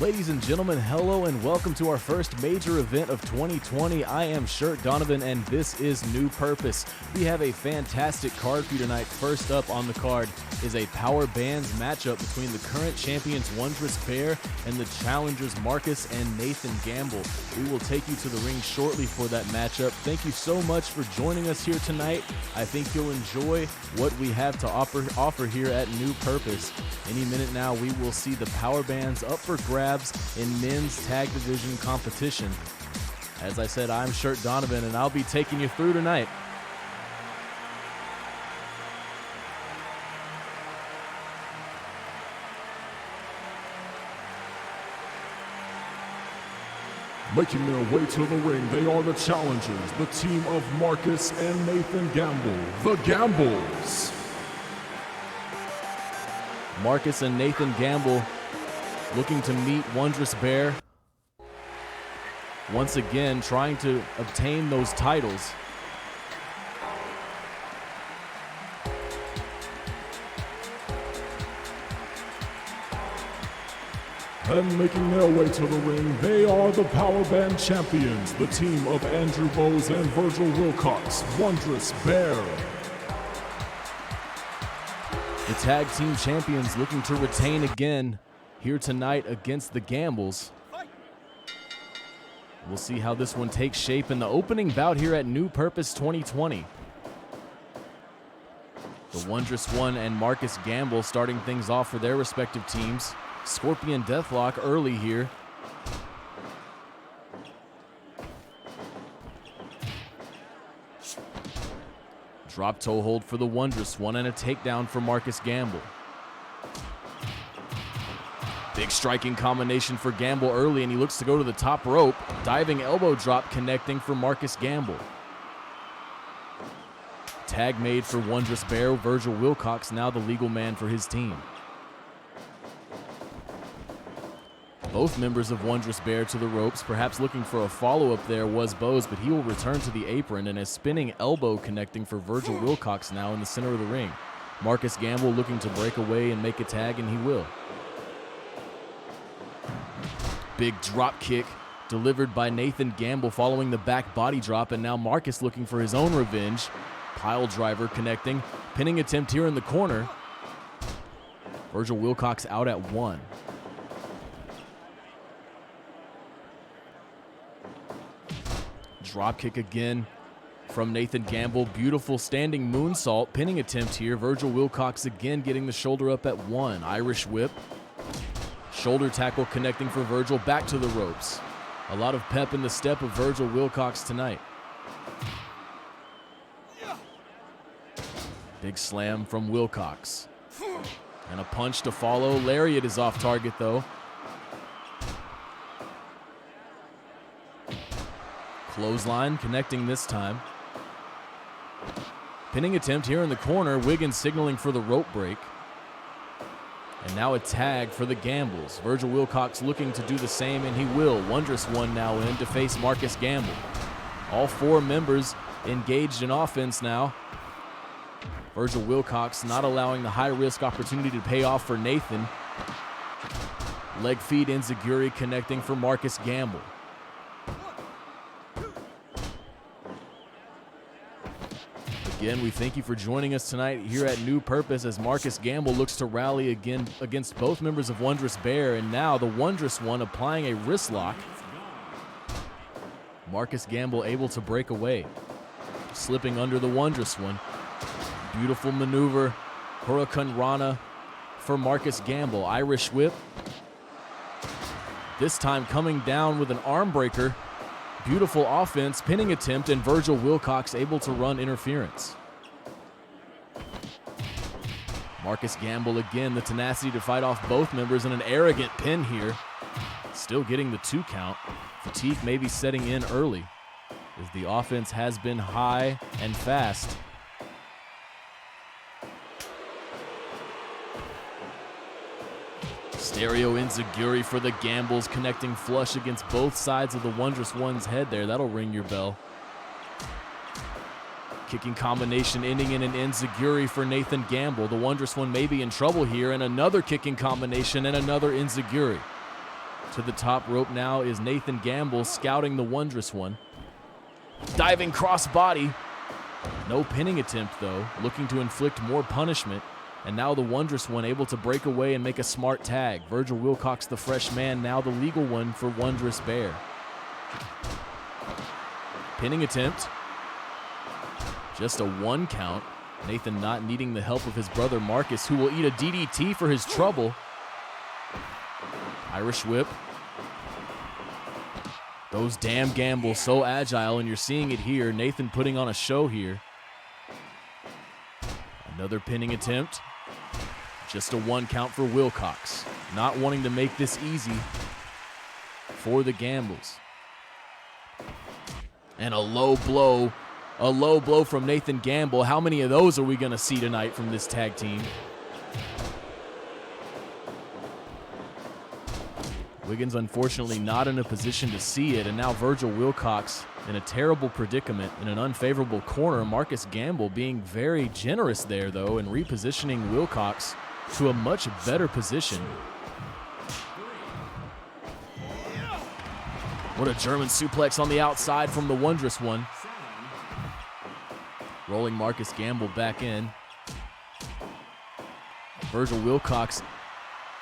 Ladies and gentlemen, hello and welcome to our first major event of 2020. I am Shirt Donovan and this is New Purpose. We have a fantastic card for you tonight. First up on the card is a Power Bands matchup between the current champions Wondrous Bear and the challengers Marcus and Nathan Gamble. We will take you to the ring shortly for that matchup. Thank you so much for joining us here tonight. I think you'll enjoy what we have to offer here at New Purpose. Any minute now, we will see the Power Bands up for grabs in men's tag division competition. As I said, I'm Shirt Donovan, and I'll be taking you through tonight. Making their way to the ring, they are the challengers, the team of Marcus and Nathan Gamble, the Gambles. Marcus and Nathan Gamble looking to meet Wondrous Bear. Once again, trying to obtain those titles. And making their way to the ring, they are the Power Band champions, the team of Andrew Bowes and Virgil Wilcox, Wondrous Bear. The tag team champions looking to retain again here tonight against the Gambles. We'll see how this one takes shape in the opening bout here at New Purpose 2020. The Wondrous One and Marcus Gamble starting things off for their respective teams. Scorpion Deathlock early here. Drop toe hold for the Wondrous One and a takedown for Marcus Gamble. Big striking combination for Gamble early, and he looks to go to the top rope. Diving elbow drop connecting for Marcus Gamble. Tag made for Wondrous Bear. Virgil Wilcox now the legal man for his team. Both members of Wondrous Bear to the ropes, perhaps looking for a follow-up there was Bowes, but he will return to the apron, and a spinning elbow connecting for Virgil Wilcox now in the center of the ring. Marcus Gamble looking to break away and make a tag, and he will. Big drop kick delivered by Nathan Gamble following the back body drop, and now Marcus looking for his own revenge. Pile driver connecting, pinning attempt here in the corner. Virgil Wilcox out at one. Drop kick again from Nathan Gamble. Beautiful standing moonsault. Pinning attempt here. Virgil Wilcox again getting the shoulder up at one. Irish whip. Shoulder tackle connecting for Virgil. Back to the ropes. A lot of pep in the step of Virgil Wilcox tonight. Big slam from Wilcox. And a punch to follow. Lariat is off target though. Clothesline connecting this time. Pinning attempt here in the corner. Wiggins signaling for the rope break. And now a tag for the Gambles. Virgil Wilcox looking to do the same, and he will. Wondrous One now in to face Marcus Gamble. All four members engaged in offense now. Virgil Wilcox not allowing the high-risk opportunity to pay off for Nathan. Leg feed enziguri connecting for Marcus Gamble. Again, we thank you for joining us tonight here at New Purpose as Marcus Gamble looks to rally again against both members of Wondrous Bear, and now the Wondrous One applying a wrist lock. Marcus Gamble able to break away, slipping under the Wondrous One. Beautiful maneuver, Hurricane Rana for Marcus Gamble. Irish whip. This time coming down with an arm breaker. Beautiful offense, pinning attempt, and Virgil Wilcox able to run interference. Marcus Gamble again, the tenacity to fight off both members, and an arrogant pin here. Still getting the 2 count. Fatigue may be setting in early as the offense has been high and fast. Stereo enziguri for the Gambles, connecting flush against both sides of the Wondrous One's head there. That'll ring your bell. Kicking combination ending in an enziguri for Nathan Gamble. The Wondrous One may be in trouble here, and another kicking combination and another enziguri. To the top rope now is Nathan Gamble, scouting the Wondrous One. Diving crossbody. No pinning attempt, though, looking to inflict more punishment. And now the Wondrous One able to break away and make a smart tag. Virgil Wilcox, the fresh man, now the legal one for Wondrous Bear. Pinning attempt. Just a 1 count. Nathan not needing the help of his brother Marcus, who will eat a DDT for his trouble. Irish whip. Those damn Gambles, so agile, and you're seeing it here. Nathan putting on a show here. Another pinning attempt. Just a 1 count for Wilcox. Not wanting to make this easy for the Gambles. And a low blow from Nathan Gamble. How many of those are we going to see tonight from this tag team? Wiggins unfortunately not in a position to see it, and now Virgil Wilcox in a terrible predicament in an unfavorable corner. Marcus Gamble being very generous there, though, and repositioning Wilcox to a much better position. What a German suplex on the outside from the Wondrous One. Rolling Marcus Gamble back in. Virgil Wilcox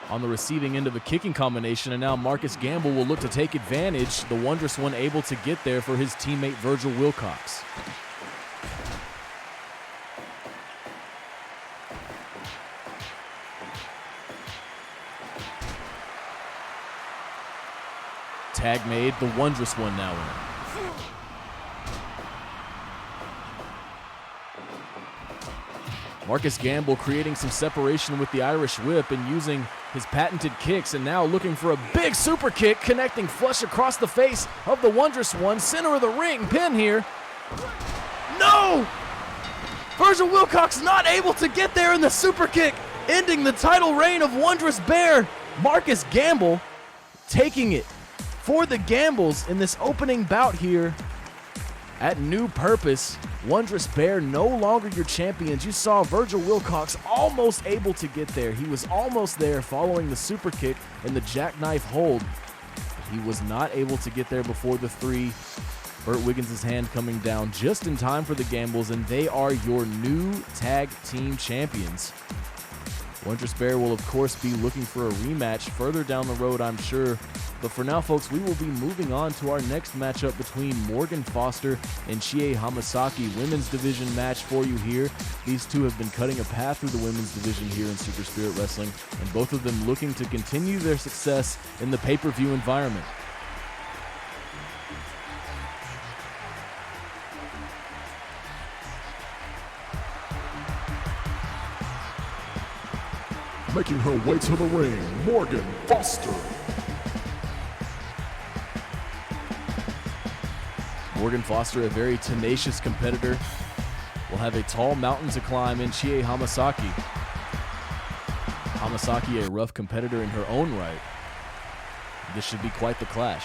on the receiving end of a kicking combination, and now Marcus Gamble will look to take advantage. The Wondrous One able to get there for his teammate Virgil Wilcox. Tag made, the Wondrous One now in. Marcus Gamble creating some separation with the Irish whip and using his patented kicks, and now looking for a big super kick, connecting flush across the face of the Wondrous One. Center of the ring, pin here. No! Virgil Wilcox not able to get there in the super kick, ending the title reign of Wondrous Bear. Marcus Gamble taking it for the Gambles in this opening bout here at New Purpose. Wondrous Bear no longer your champions. You saw Virgil Wilcox almost able to get there. He was almost there following the super kick and the jackknife hold. He was not able to get there before the 3. Burt Wiggins' hand coming down just in time for the Gambles, and they are your new tag team champions. Wondrous Bear will, of course, be looking for a rematch further down the road, I'm sure. But for now, folks, we will be moving on to our next matchup between Morgan Foster and Chie Hamasaki. Women's division match for you here. These two have been cutting a path through the women's division here in Super Spirit Wrestling, and both of them looking to continue their success in the pay-per-view environment. Making her way to the ring, Morgan Foster. Morgan Foster, a very tenacious competitor, will have a tall mountain to climb in Chie Hamasaki. Hamasaki, a rough competitor in her own right. This should be quite the clash.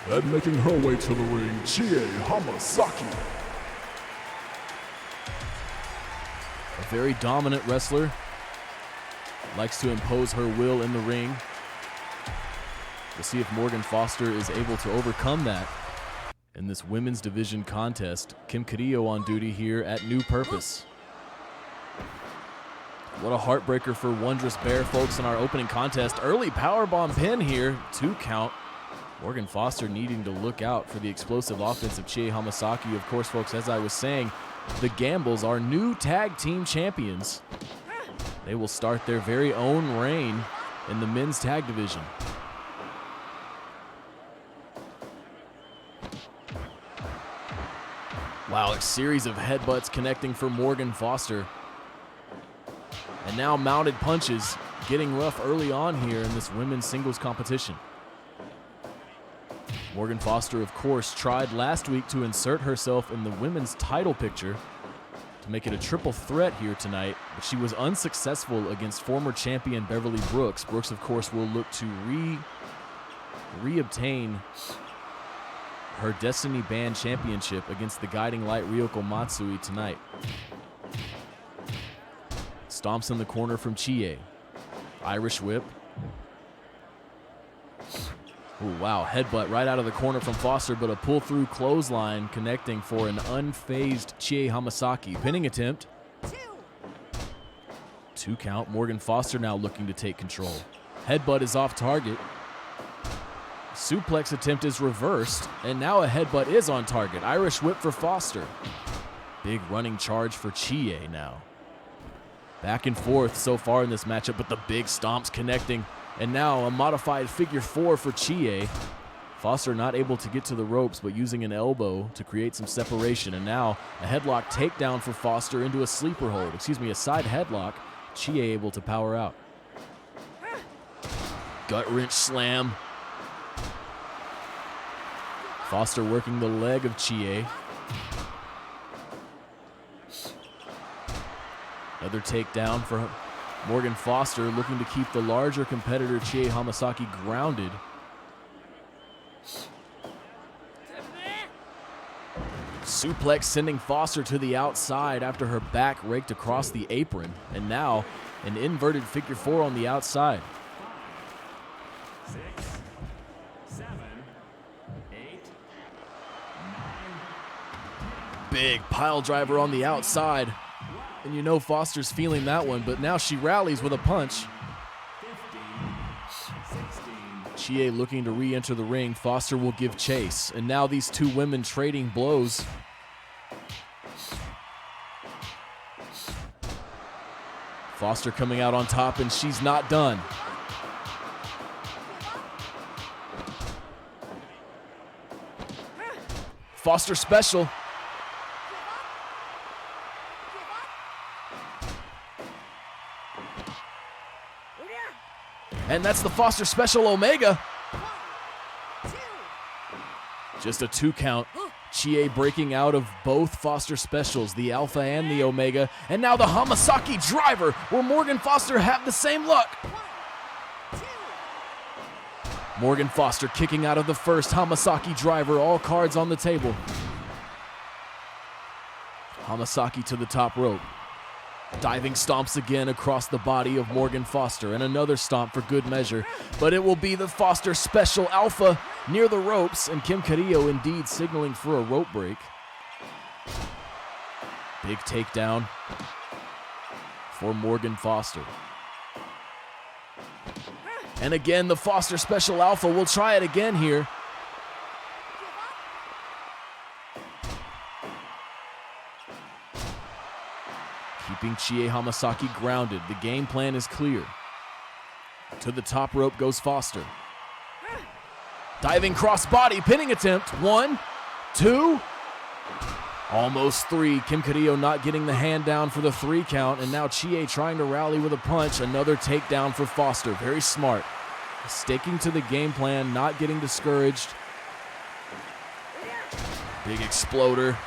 And making her way to the ring, Chie Hamasaki. A very dominant wrestler. Likes to impose her will in the ring. We'll see if Morgan Foster is able to overcome that in this women's division contest. Kim Carrillo on duty here at New Purpose. What a heartbreaker for Wondrous Bear, folks, in our opening contest. Early powerbomb pin here, 2 count. Morgan Foster needing to look out for the explosive offense of Chie Hamasaki. Of course, folks, as I was saying, the Gambles are new tag team champions. They will start their very own reign in the men's tag division. Wow, a series of headbutts connecting for Morgan Foster. And now mounted punches getting rough early on here in this women's singles competition. Morgan Foster, of course, tried last week to insert herself in the women's title picture to make it a triple threat here tonight but she was unsuccessful against former champion Beverly Brooks. Brooks, of course, will look to reobtain her Destiny Band Championship against the Guiding Light Ryoko Matsui tonight. Stomps in the corner from Chie. Irish whip. Ooh, wow, headbutt right out of the corner from Foster, but a pull-through clothesline connecting for an unfazed Chie Hamasaki. Pinning attempt. 2 count. Morgan Foster now looking to take control. Headbutt is off target. Suplex attempt is reversed, and now a headbutt is on target. Irish whip for Foster. Big running charge for Chie now. Back and forth so far in this matchup, but the big stomps connecting. And now a modified figure 4 for Chie. Foster not able to get to the ropes, but using an elbow to create some separation. And now a headlock takedown for Foster into a sleeper hold. Excuse me, a side headlock. Chie able to power out. Gut wrench slam. Foster working the leg of Chie. Another takedown for Morgan Foster, looking to keep the larger competitor Chie Hamasaki grounded. Suplex sending Foster to the outside after her back raked across the apron. And now an inverted figure 4 on the outside. 6, 7, 8, 9. Big pile driver on the outside. And you know Foster's feeling that one, but now she rallies with a punch. 15, 16. Chie looking to re-enter the ring. Foster will give chase. And now these two women trading blows. Foster coming out on top, and she's not done. Foster special. And that's the Foster special Omega. Just a 2 count. Chie breaking out of both Foster specials, the Alpha and the Omega. And now the Hamasaki driver. Will Morgan Foster have the same luck? Morgan Foster kicking out of the first Hamasaki driver. All cards on the table. Hamasaki to the top rope. Diving stomps again across the body of Morgan Foster, and another stomp for good measure. But it will be the Foster special Alpha near the ropes, and Kim Carrillo indeed signaling for a rope break. Big takedown for Morgan Foster. And again, the Foster special Alpha will try it again here. Keeping Chie Hamasaki grounded. The game plan is clear. To the top rope goes Foster. Diving crossbody, pinning attempt. 1, 2, almost 3. Kim Carrillo not getting the hand down for the 3 count, and now Chie trying to rally with a punch. Another takedown for Foster. Very smart. Sticking to the game plan, not getting discouraged. Big exploder.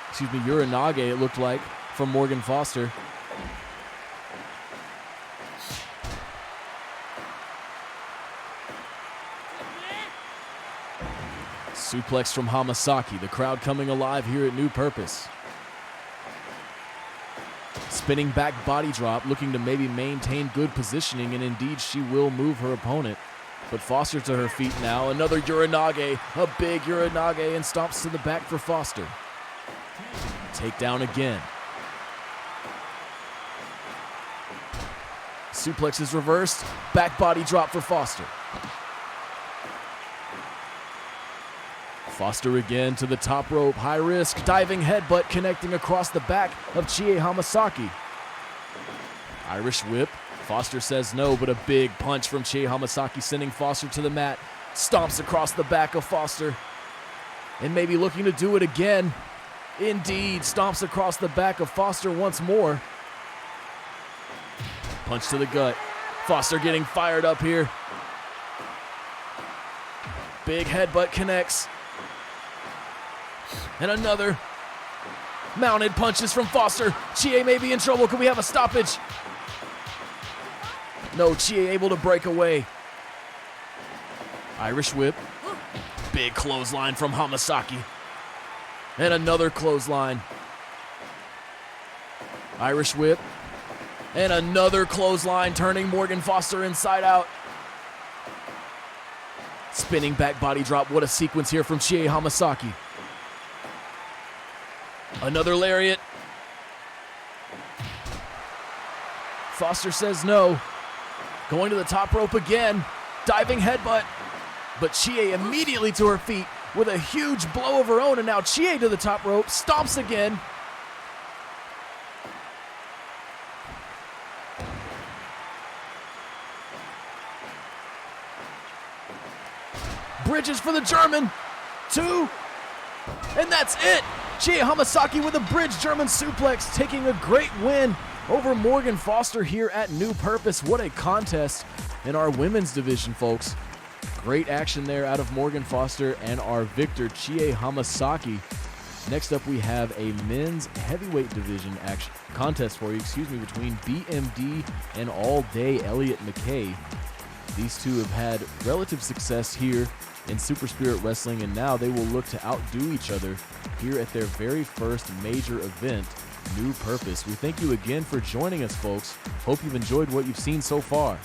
Excuse me, Uranage it looked like from Morgan Foster. Suplex from Hamasaki. The crowd coming alive here at New Purpose. Spinning back body drop, looking to maybe maintain good positioning, and indeed she will move her opponent. But Foster to her feet now. Another Uranage, a big Uranage, and stomps to the back for Foster. Takedown again. Suplex is reversed. Back body drop for Foster. Foster again to the top rope. High risk. Diving headbutt connecting across the back of Chie Hamasaki. Irish whip. Foster says no, but a big punch from Chie Hamasaki sending Foster to the mat. Stomps across the back of Foster. And maybe looking to do it again. Indeed, stomps across the back of Foster once more. Punch to the gut. Foster getting fired up here. Big headbutt connects. And another. Mounted punches from Foster. Chie may be in trouble. Could we have a stoppage? No, Chie able to break away. Irish whip. Big clothesline from Hamasaki. And another clothesline. Irish whip. And another clothesline, turning Morgan Foster inside out. Spinning back body drop. What a sequence here from Chie Hamasaki. Another lariat. Foster says no. Going to the top rope again. Diving headbutt. But Chie immediately to her feet with a huge blow of her own. And now Chie to the top rope. Stomps again. Bridges for the German. 2. And that's it. Chie Hamasaki with a bridge German suplex, taking a great win over Morgan Foster here at New Purpose. What a contest in our women's division, folks. Great action there out of Morgan Foster and our victor, Chie Hamasaki. Next up, we have a men's heavyweight division contest for you, between BMD and All Day Elliott McKay. These two have had relative success here in Super Spirit Wrestling, and now they will look to outdo each other here at their very first major event, New Purpose. We thank you again for joining us, folks. Hope you've enjoyed what you've seen so far.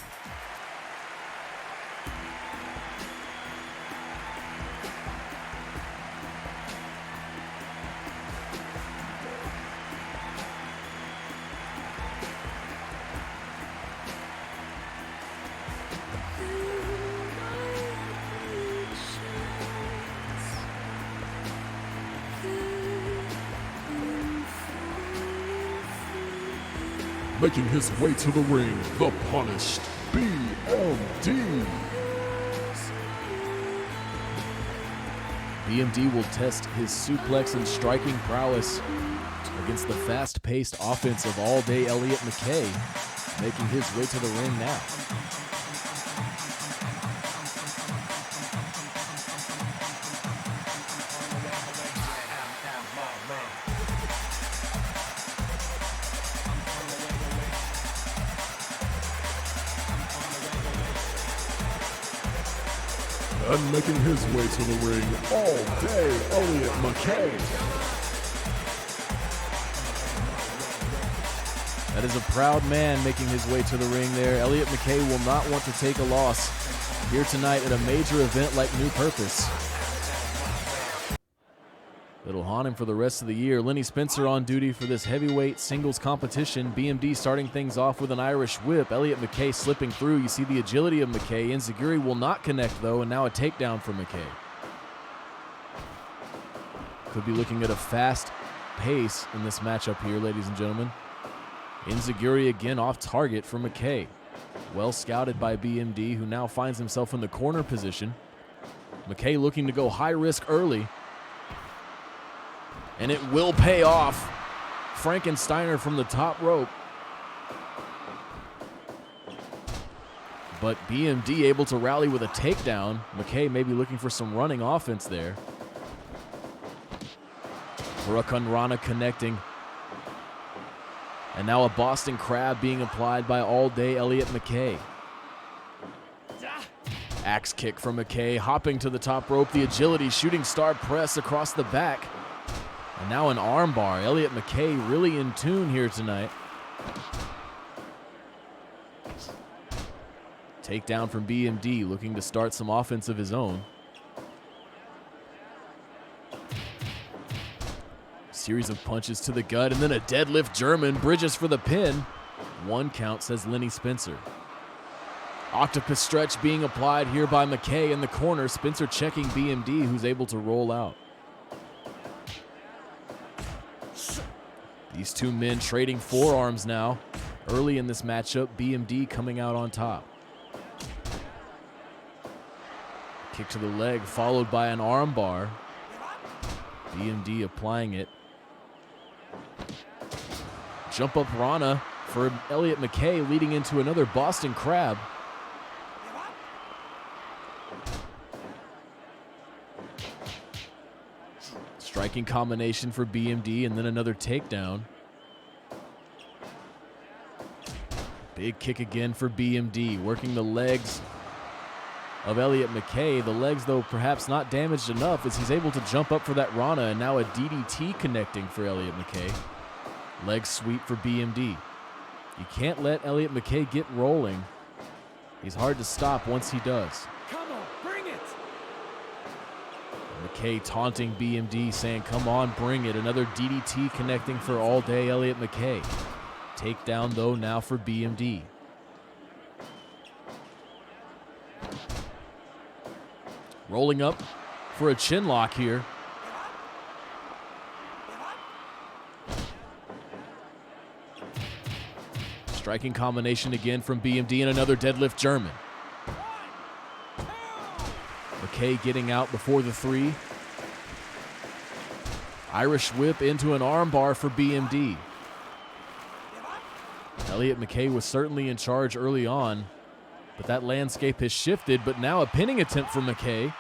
Making his way to the ring, the Punished BMD. BMD will test his suplex and striking prowess against the fast-paced offense of All Day Elliott McKay, making his way to the ring now. And making his way to the ring, All Day Elliott McKay. That is a proud man making his way to the ring there. Elliott McKay will not want to take a loss here tonight at a major event like New Purpose. It'll haunt him for the rest of the year. Lenny Spencer on duty for this heavyweight singles competition. BMD starting things off with an Irish whip. Elliott McKay slipping through. You see the agility of McKay. Enziguri will not connect, though, and now a takedown for McKay. Could be looking at a fast pace in this matchup here, ladies and gentlemen. Enziguri again off target for McKay. Well scouted by BMD, who now finds himself in the corner position. McKay looking to go high risk early. And it will pay off. Frankensteiner from the top rope. But BMD able to rally with a takedown. McKay maybe looking for some running offense there. Huracan Rana connecting. And now a Boston Crab being applied by All Day Elliott McKay. Axe kick from McKay, hopping to the top rope. The agility, shooting star press across the back. And now an armbar. Elliott McKay really in tune here tonight. Takedown from BMD, looking to start some offense of his own. Series of punches to the gut, and then a deadlift German. Bridges for the pin. 1 count, says Lenny Spencer. Octopus stretch being applied here by McKay in the corner. Spencer checking BMD, who's able to roll out. These two men trading forearms now. Early in this matchup, BMD coming out on top. Kick to the leg, followed by an armbar. BMD applying it. Jump up Rana for Elliott McKay, leading into another Boston Crab. Striking combination for BMD and then another takedown. Big kick again for BMD, working the legs of Elliott McKay. The legs, though, perhaps not damaged enough as he's able to jump up for that Rana, and now a DDT connecting for Elliott McKay. Leg sweep for BMD. You can't let Elliott McKay get rolling. He's hard to stop once he does. Come on, bring it! McKay taunting BMD, saying, come on, bring it. Another DDT connecting for all day Elliott McKay. Takedown, though, now for BMD. Rolling up for a chin lock here. Striking combination again from BMD and another deadlift German. McKay getting out before the 3. Irish whip into an armbar for BMD. Elliott McKay was certainly in charge early on, but that landscape has shifted, but now a pinning attempt from McKay.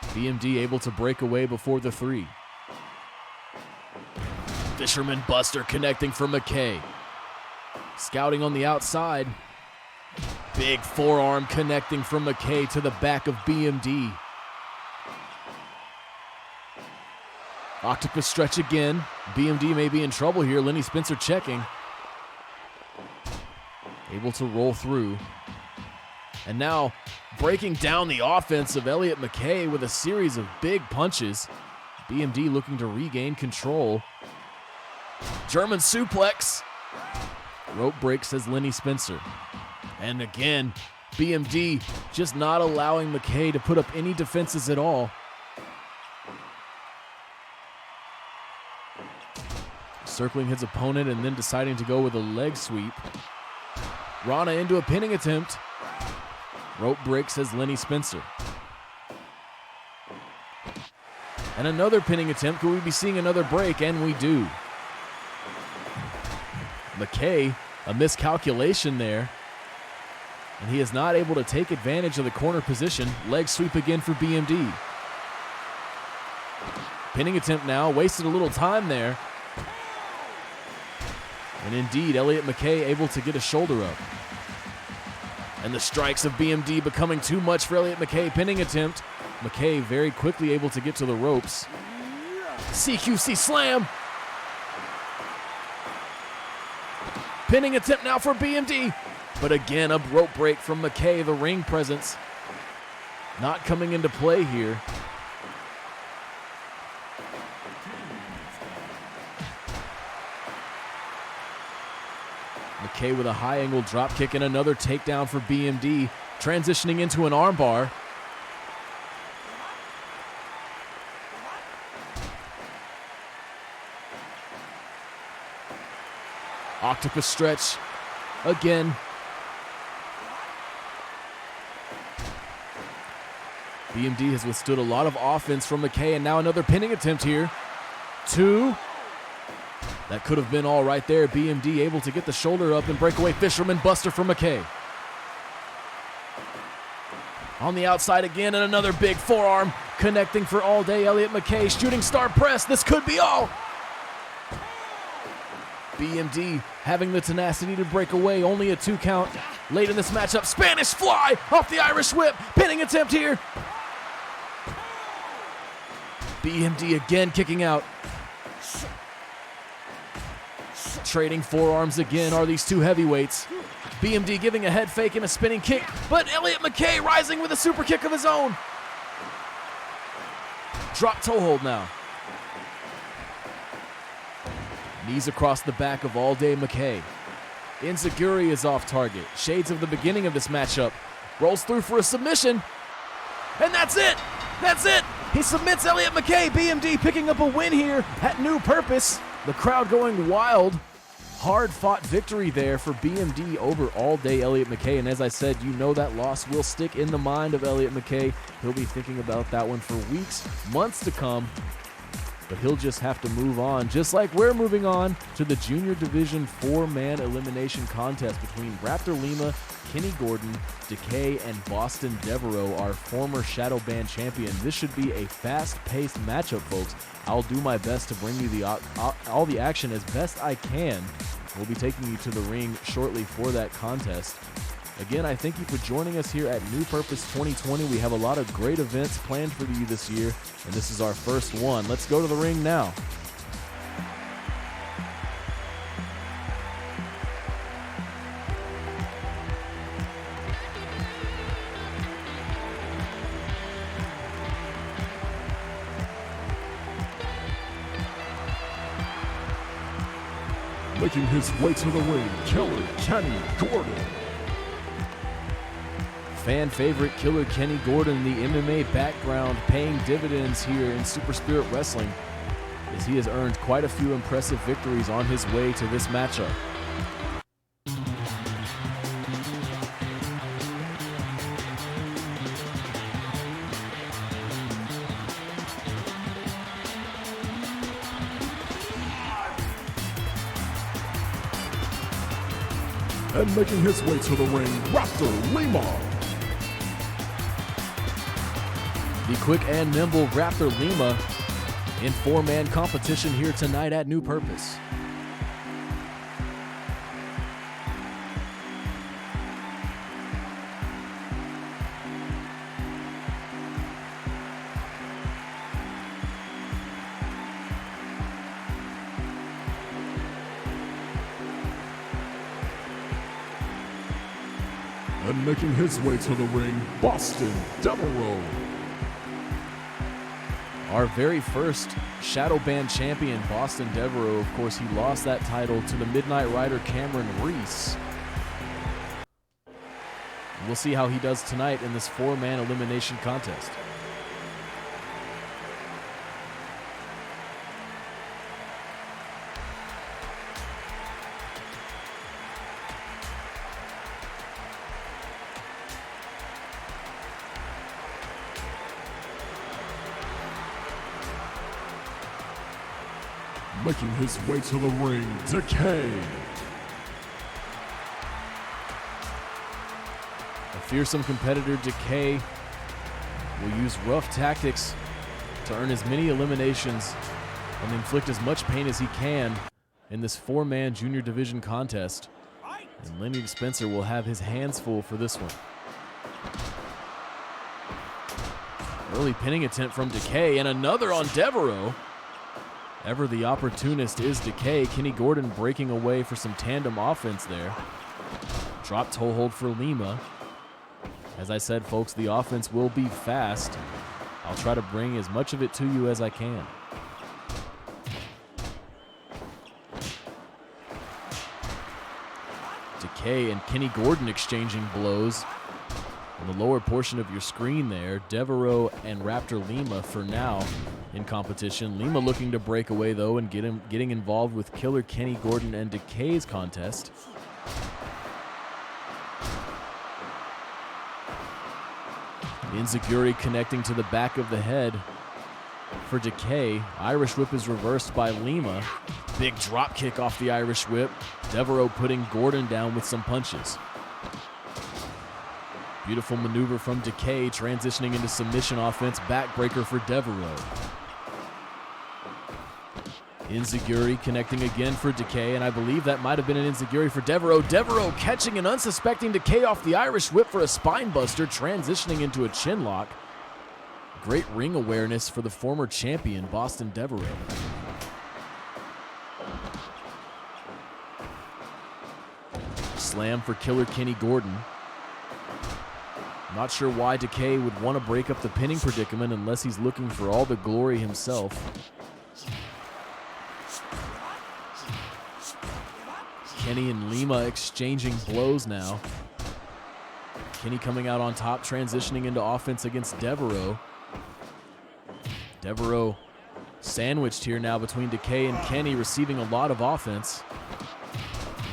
BMD able to break away before the 3. Fisherman Buster connecting for McKay. Scouting on the outside. Big forearm connecting from McKay to the back of BMD. Octopus stretch again. BMD may be in trouble here. Lenny Spencer checking. Able to roll through. And now breaking down the offense of Elliott McKay with a series of big punches. BMD looking to regain control. German suplex. Rope break, says Lenny Spencer. And again, BMD just not allowing McKay to put up any defenses at all. Circling his opponent and then deciding to go with a leg sweep. Rana into a pinning attempt. Rope break, says Lenny Spencer. And another pinning attempt. Could we be seeing another break? And we do. McKay, a miscalculation there. And he is not able to take advantage of the corner position. Leg sweep again for BMD. Pinning attempt now. Wasted a little time there. And indeed, Elliott McKay able to get a shoulder up. And the strikes of BMD becoming too much for Elliott McKay. Pinning attempt. McKay very quickly able to get to the ropes. CQC slam. Pinning attempt now for BMD. But again, a rope break from McKay. The ring presence not coming into play here. McKay with a high angle drop kick and another takedown for BMD. Transitioning into an armbar. Octopus stretch again. BMD has withstood a lot of offense from McKay, and now another pinning attempt here. 2. That could have been all right there. BMD able to get the shoulder up and break away. Fisherman Buster from McKay. On the outside again, and another big forearm connecting for all day. Elliott McKay, shooting star press. This could be all. BMD having the tenacity to break away. Only a 2 count late in this matchup. Spanish fly off the Irish whip. Pinning attempt here. BMD again kicking out. Trading forearms again are these 2 heavyweights. BMD giving a head fake and a spinning kick, but Elliott McKay rising with a super kick of his own. Drop toe hold now. Knees across the back of all day McKay. Enziguri is off target. Shades of the beginning of this matchup. Rolls through for a submission. And that's it. That's it. He submits Elliott McKay. BMD picking up a win here at New Purpose. The crowd going wild. Hard-fought victory there for BMD over all day Elliott McKay. And as I said, you know that loss will stick in the mind of Elliott McKay. He'll be thinking about that one for weeks, months to come. but he'll just have to move on, just like we're moving on to the Junior Division 4-man elimination contest between Raptor Lima, Kenny Gordon, Decay, and Boston Devereaux, our former Shadow Band champion. This should be a fast-paced matchup, folks. I'll do my best to bring you all the action as best I can. We'll be taking you to the ring shortly for that contest. Again, I thank you for joining us here at New Purpose 2020. We have a lot of great events planned for you this year, and this is our first one. Let's go to the ring now. Making his way to the ring, Killer Kenny Gordon. Fan favorite Killer Kenny Gordon, the MMA background paying dividends here in Super Spirit Wrestling, as he has earned quite a few impressive victories on his way to this matchup. And making his way to the ring, Raptor Lima. The quick and nimble Raptor Lima in 4-man competition here tonight at New Purpose. And making his way to the ring, Boston Devereaux. Our very first Shadow Band champion, Boston Devereaux, of course, he lost that title to the Midnight Rider Cameron Reese. We'll see how he does tonight in this 4-man elimination contest. Making his way to the ring, Decay. A fearsome competitor, Decay, will use rough tactics to earn as many eliminations and inflict as much pain as he can in this 4-man junior division contest. And Lenny Spencer will have his hands full for this one. Early pinning attempt from Decay, and another on Devereaux. Ever the opportunist is Decay. Kenny Gordon breaking away for some tandem offense there. Drop toe hold for Lima. As I said, folks, the offense will be fast. I'll try to bring as much of it to you as I can. Decay and Kenny Gordon exchanging blows. On the lower portion of your screen there, Devereaux and Raptor Lima for now in competition. Lima looking to break away, though, and getting involved with Killer Kenny Gordon and Decay's contest. Enziguri connecting to the back of the head for Decay. Irish whip is reversed by Lima. Big drop kick off the Irish whip. Devereaux putting Gordon down with some punches. Beautiful maneuver from Decay, transitioning into submission offense. Backbreaker for Devereaux. Enziguri connecting again for Decay, and I believe that might have been an Enziguri for Devereaux. Devereaux catching an unsuspecting Decay off the Irish whip for a spine buster, transitioning into a chin lock. Great ring awareness for the former champion, Boston Devereaux. Slam for Killer Kenny Gordon. Not sure why Decay would want to break up the pinning predicament unless he's looking for all the glory himself. Kenny and Lima exchanging blows now. Kenny coming out on top, transitioning into offense against Devereaux. Devereaux sandwiched here now between Decay and Kenny, receiving a lot of offense.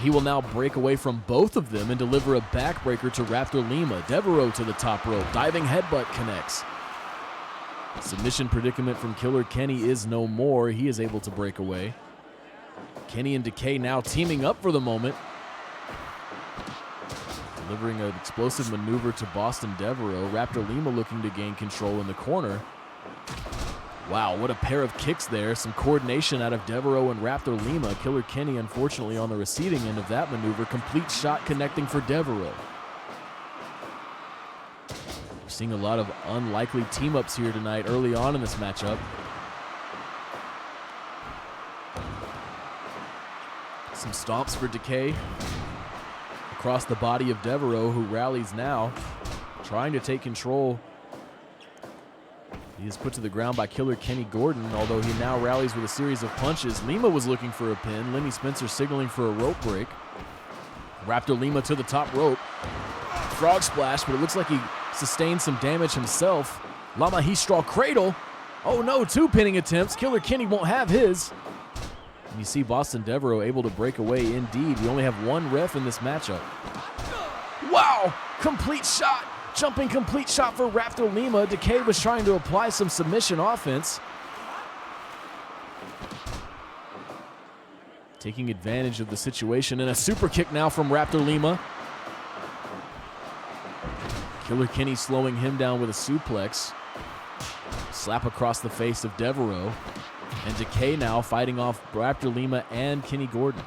He will now break away from both of them and deliver a backbreaker to Raptor Lima. Devereaux to the top rope. Diving headbutt connects. Submission predicament from Killer Kenny is no more. He is able to break away. Kenny and Decay now teaming up for the moment. Delivering an explosive maneuver to Boston Devereaux. Raptor Lima looking to gain control in the corner. Wow, what a pair of kicks there. Some coordination out of Devereaux and Raptor Lima. Killer Kenny, unfortunately, on the receiving end of that maneuver. Complete shot connecting for Devereaux. We're seeing a lot of unlikely team-ups here tonight early on in this matchup. Some stomps for Decay across the body of Devereaux, who rallies now, trying to take control. He is put to the ground by Killer Kenny Gordon, although he now rallies with a series of punches. Lima was looking for a pin. Lenny Spencer signaling for a rope break. Raptor Lima to the top rope. Frog splash, but it looks like he sustained some damage himself. La Magistral Cradle. Oh no, 2 pinning attempts. Killer Kenny won't have his. And you see Boston Devereaux able to break away indeed. We only have 1 ref in this matchup. Wow, complete shot. Jumping complete shot for Raptor Lima. Decay was trying to apply some submission offense. Taking advantage of the situation, and a super kick now from Raptor Lima. Killer Kenny slowing him down with a suplex. Slap across the face of Devereaux. And Decay now fighting off Raptor Lima and Kenny Gordon.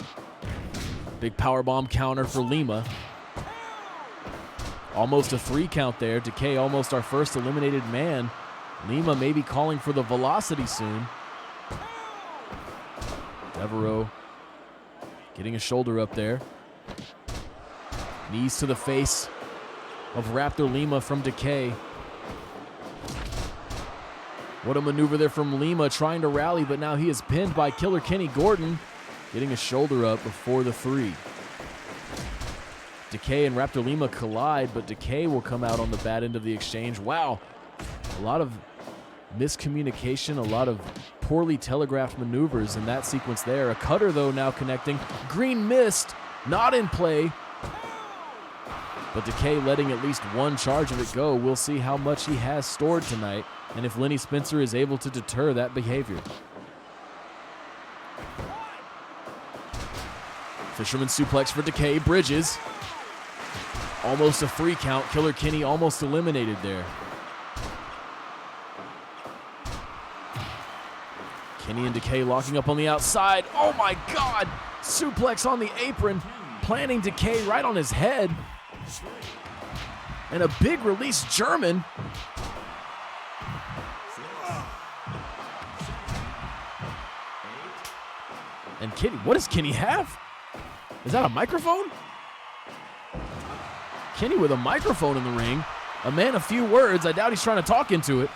Big powerbomb counter for Lima. Almost a 3 count there. Decay almost our first eliminated man. Lima maybe calling for the velocity soon. Devereaux getting a shoulder up there. Knees to the face of Raptor Lima from Decay. What a maneuver there from Lima, trying to rally, but now he is pinned by Killer Kenny Gordon. Getting a shoulder up before the 3. Decay and Raptor Lima collide, but Decay will come out on the bad end of the exchange. Wow, a lot of miscommunication, a lot of poorly telegraphed maneuvers in that sequence there. A cutter, though, now connecting. Green mist, not in play. But Decay letting at least 1 charge of it go. We'll see how much he has stored tonight, and if Lenny Spencer is able to deter that behavior. Fisherman suplex for Decay, Bridges. Almost a 3 count. Killer Kenny almost eliminated there. Kenny and Decay locking up on the outside. Oh my God! Suplex on the apron, planting Decay right on his head. And a big release German. And Kenny, what does Kenny have? Is that a microphone? Kenny with a microphone in the ring. A man of few words. I doubt he's trying to talk into it.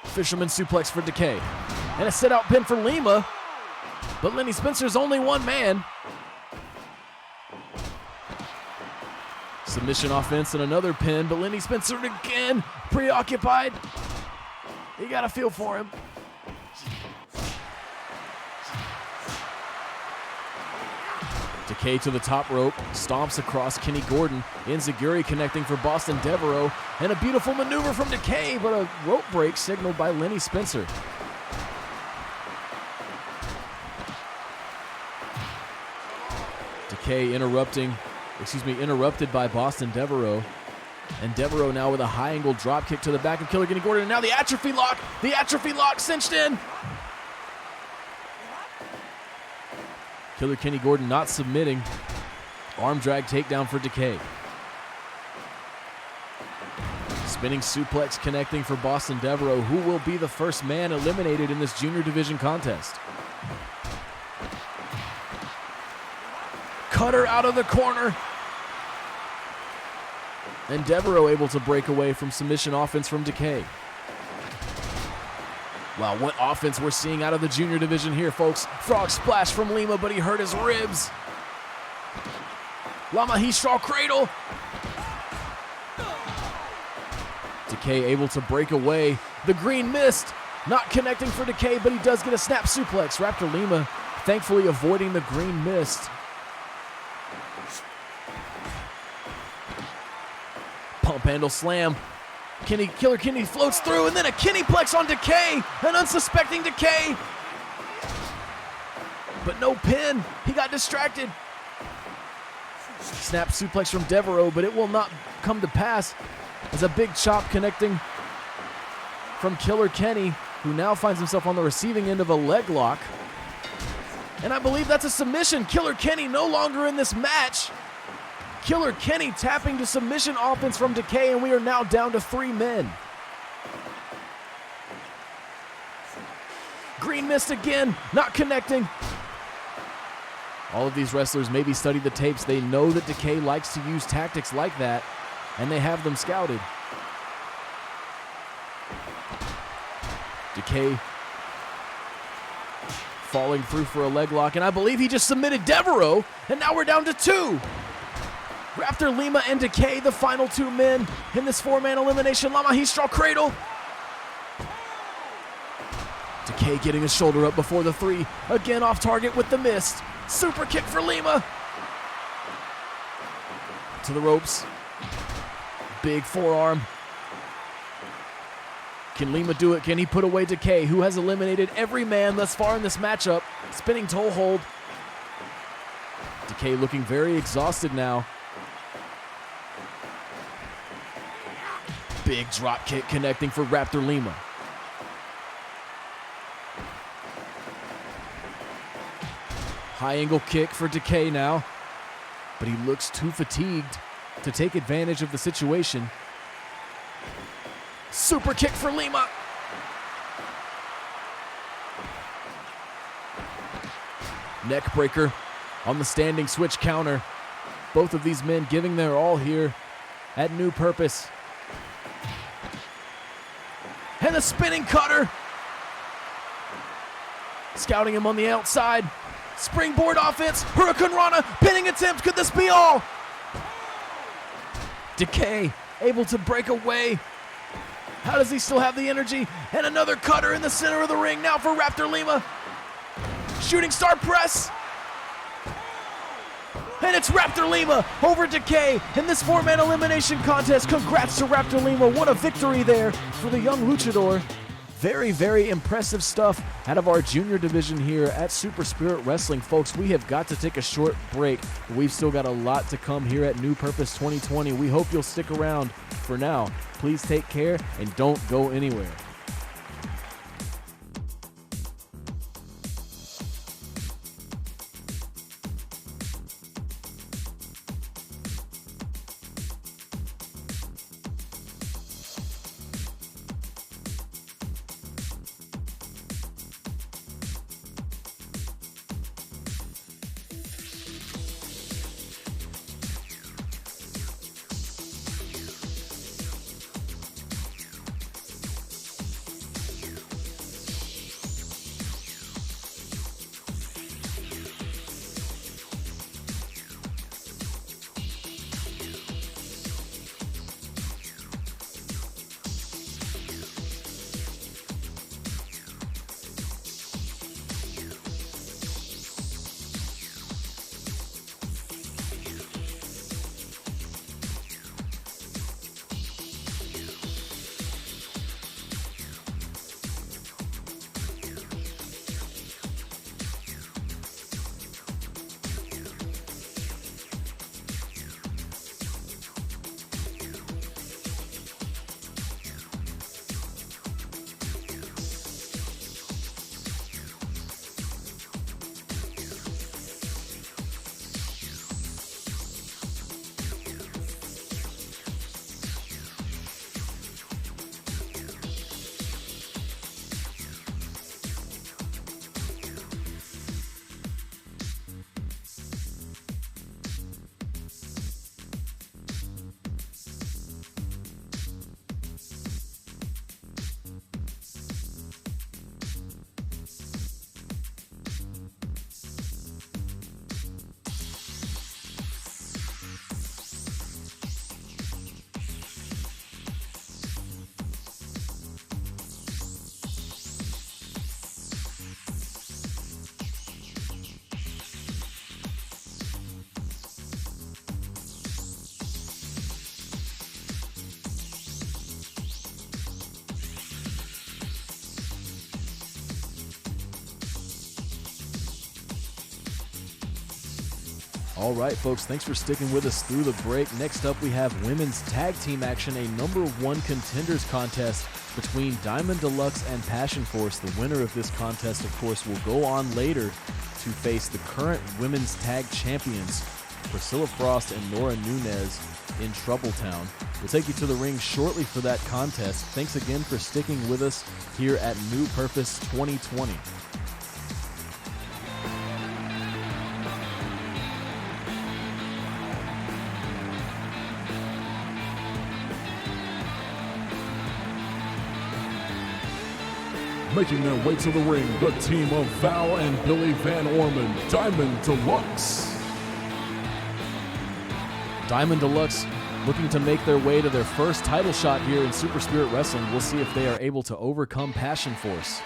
Fisherman suplex for Decay. And a sit-out pin for Lima. But Lenny Spencer's only 1 man. Submission offense and another pin, but Lenny Spencer again preoccupied. You got to feel for him. Decay to the top rope, stomps across Kenny Gordon. Enziguri connecting for Boston Devereaux. And a beautiful maneuver from Decay, but a rope break signaled by Lenny Spencer. Decay interrupted by Boston Devereaux. And Devereaux now with a high angle drop kick to the back of Killer Kenny Gordon. And now the atrophy lock cinched in. Killer Kenny Gordon not submitting. Arm drag takedown for Decay. Spinning suplex connecting for Boston Devereaux, who will be the first man eliminated in this junior division contest. Cutter out of the corner. And Devereaux able to break away from submission offense from Decay. Wow, what offense we're seeing out of the junior division here, folks. Frog splash from Lima, but he hurt his ribs. La Magistral Cradle. Decay able to break away. The green mist, not connecting for Decay, but he does get a snap suplex. Raptor Lima thankfully avoiding the green mist. Pump handle slam. Killer Kenny floats through, and then a Kennyplex on Decay, an unsuspecting Decay. But no pin, he got distracted. Snap suplex from Devereaux, but it will not come to pass as a big chop connecting from Killer Kenny, who now finds himself on the receiving end of a leg lock. And I believe that's a submission. Killer Kenny no longer in this match. Killer Kenny tapping to submission offense from Decay, and we are now down to 3 men. Green mist again, not connecting. All of these wrestlers maybe studied the tapes. They know that Decay likes to use tactics like that, and they have them scouted. Decay falling through for a leg lock, and I believe he just submitted Devereaux, and now we're down to 2. Raptor Lima and Decay, the final 2 men in this 4-man elimination. La Magistral Cradle. Decay getting his shoulder up before the 3. Again off target with the mist. Super kick for Lima. To the ropes. Big forearm. Can Lima do it? Can he put away Decay, who has eliminated every man thus far in this matchup? Spinning toe hold. Decay looking very exhausted now. Big drop kick connecting for Raptor Lima. High angle kick for Decay now, but he looks too fatigued to take advantage of the situation. Super kick for Lima. Neck breaker on the standing switch counter. Both of these men giving their all here at New Purpose. And the spinning cutter. Scouting him on the outside. Springboard offense. Hurricane Rana. Pinning attempt. Could this be all? Decay able to break away. How does he still have the energy? And another cutter in the center of the ring now for Raptor Lima. Shooting star press. And it's Raptor Lima over Decay in this 4-man elimination contest. Congrats to Raptor Lima. What a victory there for the young luchador. Very, very impressive stuff out of our junior division here at Super Spirit Wrestling. Folks, we have got to take a short break. We've still got a lot to come here at New Purpose 2020. We hope you'll stick around. For now, please take care and don't go anywhere. All right, folks, thanks for sticking with us through the break. Next up, we have women's tag team action, a #1 contenders contest between Diamond Deluxe and Passion Force. The winner of this contest, of course, will go on later to face the current women's tag champions, Priscilla Frost and Nora Nunez in Troubletown. We'll take you to the ring shortly for that contest. Thanks again for sticking with us here at New Purpose 2020. Making their way to the ring, the team of Val and Billy Van Orman, Diamond Deluxe. Diamond Deluxe looking to make their way to their first title shot here in Super Spirit Wrestling. We'll see if they are able to overcome Passion Force.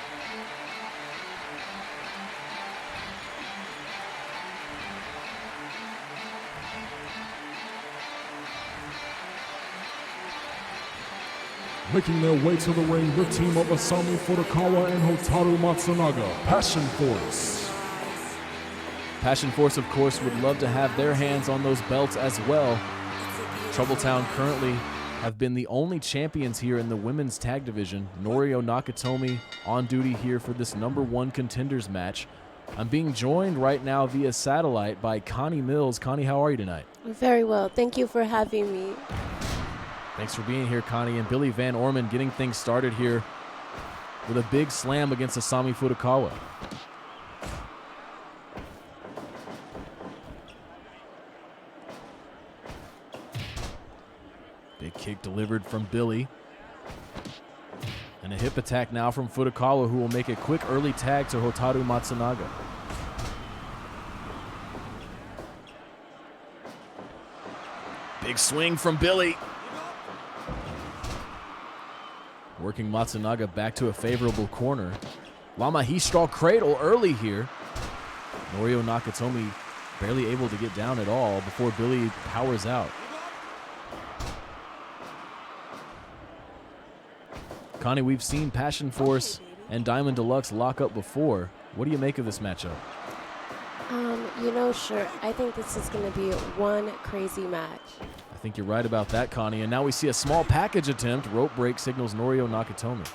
Making their way to the ring, the team of Asami Furukawa and Hotaru Matsunaga, Passion Force. Passion Force, of course, would love to have their hands on those belts as well. Troubletown currently have been the only champions here in the women's tag division. Norio Nakatomi on duty here for this #1 contenders match. I'm being joined right now via satellite by Connie Mills. Connie, how are you tonight? Very well. Thank you for having me. Thanks for being here, Connie. And Billy Van Orman getting things started here with a big slam against Asami Furukawa. Big kick delivered from Billy. And a hip attack now from Furukawa, who will make a quick early tag to Hotaru Matsunaga. Big swing from Billy. Working Matsunaga back to a favorable corner. Lamahi straw cradle early here. Norio Nakatomi barely able to get down at all before Billy powers out. Connie, we've seen Passion Force and Diamond Deluxe lock up before. What do you make of this matchup? Sure. I think this is going to be one crazy match. I think you're right about that, Connie. And now we see a small package attempt. Rope break signals Norio Nakatomi.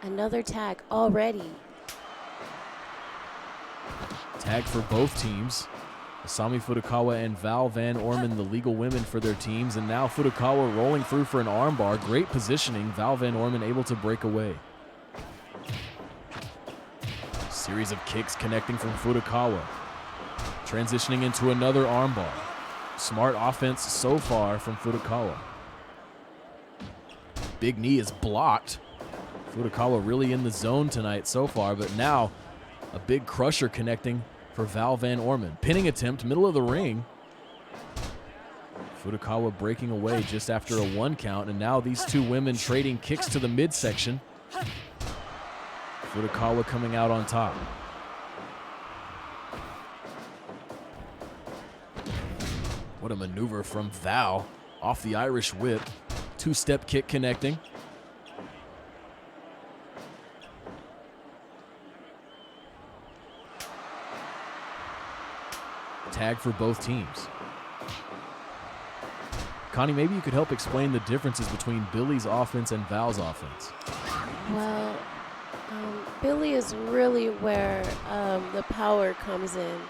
Another tag already. Tag for both teams. Asami Furukawa and Val Van Orman, the legal women for their teams. And now Furukawa rolling through for an armbar. Great positioning. Val Van Orman able to break away. Series of kicks connecting from Furukawa. Transitioning into another armbar. Smart offense so far from Furukawa. Big knee is blocked. Furukawa really in the zone tonight so far, but now a big crusher connecting for Val Van Orman. Pinning attempt, middle of the ring. Furukawa breaking away just after a 1 count, and now these two women trading kicks to the midsection. Furukawa coming out on top. What a maneuver from Val off the Irish whip. 2-step kick connecting. Tag for both teams. Connie, maybe you could help explain the differences between Billy's offense and Val's offense. Well, Billy is really where the power comes in.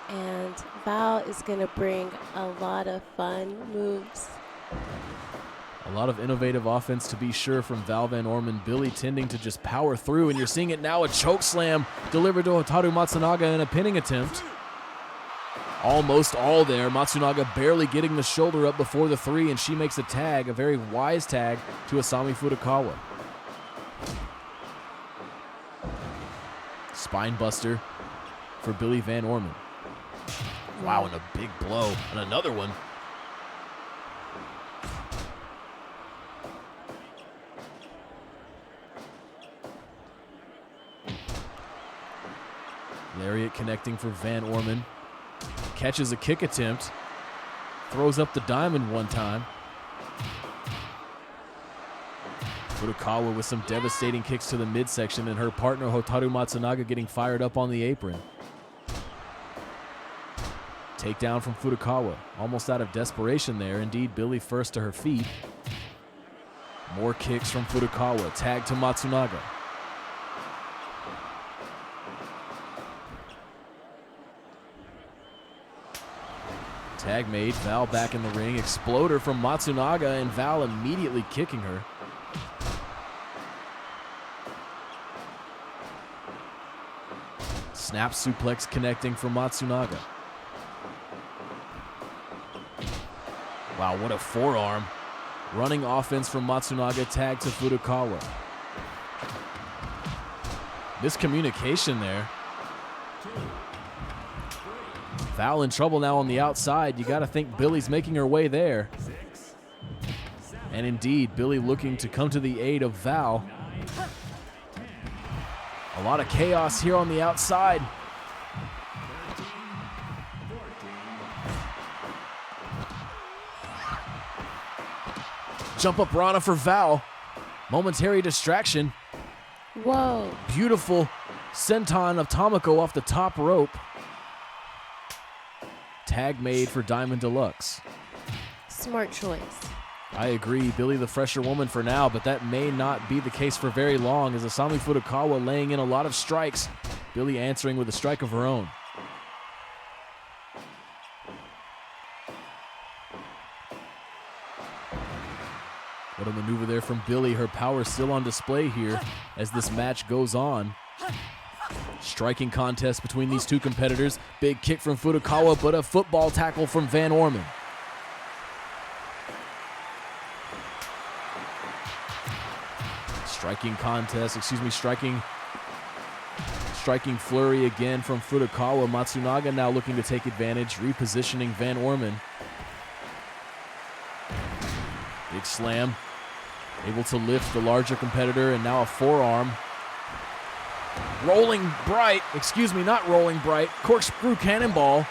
And Val is going to bring a lot of fun moves. A lot of innovative offense to be sure from Val Van Orman. Billy tending to just power through, and you're seeing it now, a choke slam delivered to Hotaru Matsunaga in a pinning attempt. Almost all there. Matsunaga barely getting the shoulder up before the 3, and she makes a tag, a very wise tag to Asami Furukawa. Spine buster for Billy Van Orman. Wow, and a big blow, and another one. Lariat connecting for Van Orman. Catches a kick attempt. Throws up the diamond one time. Furukawa with some devastating kicks to the midsection, and her partner Hotaru Matsunaga getting fired up on the apron. Takedown from Furukawa. Almost out of desperation there. Indeed, Billy first to her feet. More kicks from Furukawa. Tag to Matsunaga. Tag made. Val back in the ring. Exploder from Matsunaga, and Val immediately kicking her. Snap suplex connecting from Matsunaga. Wow, what a forearm. Running offense from Matsunaga, tag to Furukawa. Miscommunication there. Val in trouble now on the outside. You got to think Billy's making her way there. And indeed, Billy looking to come to the aid of Val. A lot of chaos here on the outside. Jump up Rana for Val. Momentary distraction. Whoa. Beautiful senton of Tomoko off the top rope. Tag made for Diamond Deluxe. Smart choice. I agree, Billy the fresher woman for now, but that may not be the case for very long as Asami Furukawa laying in a lot of strikes. Billy answering with a strike of her own. What a maneuver there from Billy. Her power still on display here as this match goes on. Striking contest between these two competitors. Big kick from Furukawa, but a football tackle from Van Orman. Striking flurry again from Furukawa. Matsunaga now looking to take advantage, repositioning Van Orman. Big slam. Able to lift the larger competitor, and now a forearm. Rolling Bright, not Rolling Bright, corkscrew cannonball.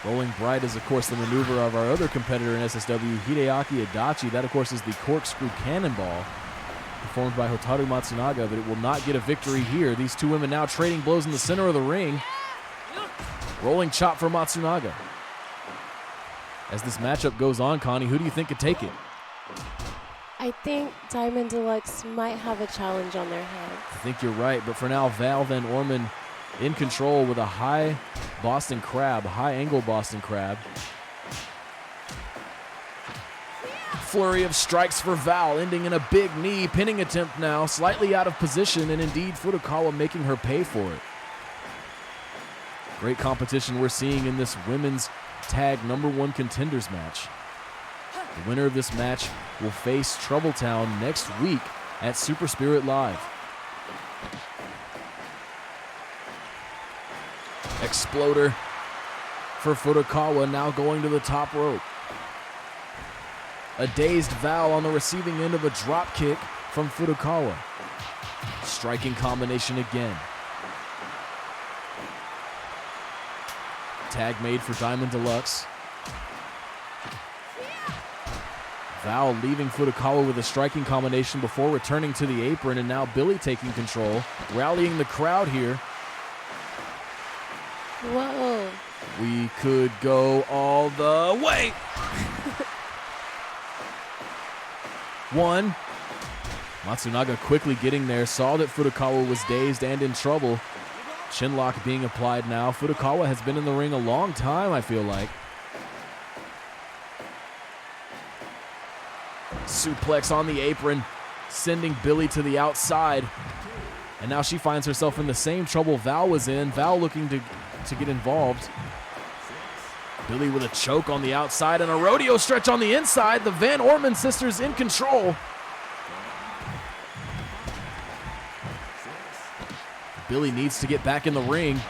Rolling Bright is, of course, the maneuver of our other competitor in SSW, Hideaki Adachi. That, of course, is the corkscrew cannonball performed by Hotaru Matsunaga, but it will not get a victory here. These two women now trading blows in the center of the ring. Rolling chop for Matsunaga. As this matchup goes on, Connie, who do you think could take it? I think Diamond Deluxe might have a challenge on their hands. I think you're right, but for now, Val Van Orman in control with a high angle Boston Crab. Flurry of strikes for Val, ending in a big knee, pinning attempt now, slightly out of position, and indeed Furukawa making her pay for it. Great competition we're seeing in this women's tag #1 contenders match. The winner of this match will face Troubletown next week at Super Spirit Live. Exploder for Furukawa, now going to the top rope. A dazed Val on the receiving end of a drop kick from Furukawa. Striking combination again. Tag made for Diamond Deluxe. Val leaving Furukawa with a striking combination before returning to the apron, and now Billy taking control, rallying the crowd here. Whoa. We could go all the way. One. Matsunaga quickly getting there, saw that Furukawa was dazed and in trouble. Chinlock being applied now. Furukawa has been in the ring a long time, I feel like. Suplex on the apron, sending Billy to the outside. And now she finds herself in the same trouble Val was in. Val looking to get involved. Billy with a choke on the outside and a rodeo stretch on the inside. The Van Orman sisters in control. Billy needs to get back in the ring.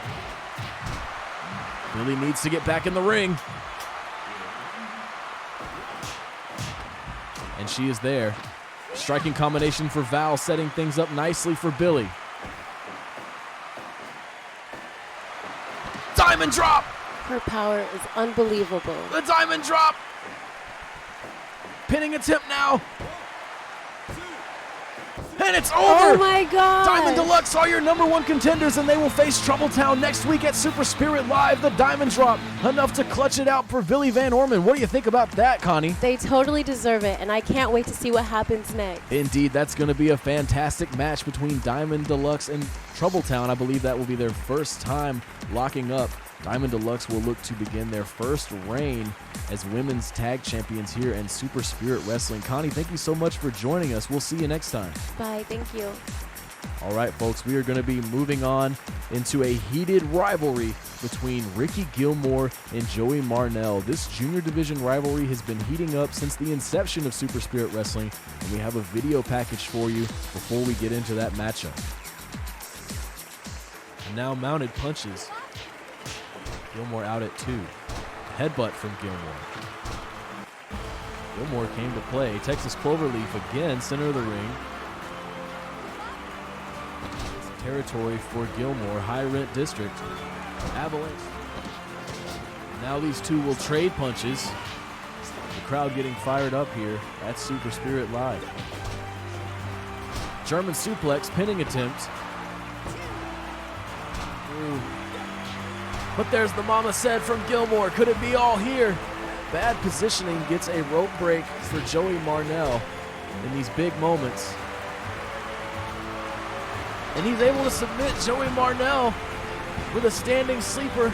Billy needs to get back in the ring. And she is there. Striking combination for Val, setting things up nicely for Billy. Diamond drop! Her power is unbelievable. The diamond drop! Pinning attempt now. And it's over! Oh my God! Diamond Deluxe are your #1 contenders, and they will face Troubletown next week at Super Spirit Live. The Diamond Drop, enough to clutch it out for Billy Van Orman. What do you think about that, Connie? They totally deserve it, and I can't wait to see what happens next. Indeed, that's going to be a fantastic match between Diamond Deluxe and Troubletown. I believe that will be their first time locking up. Diamond Deluxe will look to begin their first reign as women's tag champions here in Super Spirit Wrestling. Connie, thank you so much for joining us. We'll see you next time. Bye, thank you. All right, folks, we are going to be moving on into a heated rivalry between Ricky Gilmore and Joey Marnell. This junior division rivalry has been heating up since the inception of Super Spirit Wrestling, and we have a video package for you before we get into that matchup. And now mounted punches. Gilmore out at 2. Headbutt from Gilmore. Gilmore came to play. Texas Cloverleaf again, center of the ring. Territory for Gilmore, high rent district. Avalanche. Now these two will trade punches. The crowd getting fired up here at Super Spirit Live. German suplex, pinning attempt. Ooh. But there's the Mama Said from Gilmore. Could it be all here? Bad positioning gets a rope break for Joey Marnell in these big moments. And he's able to submit Joey Marnell with a standing sleeper.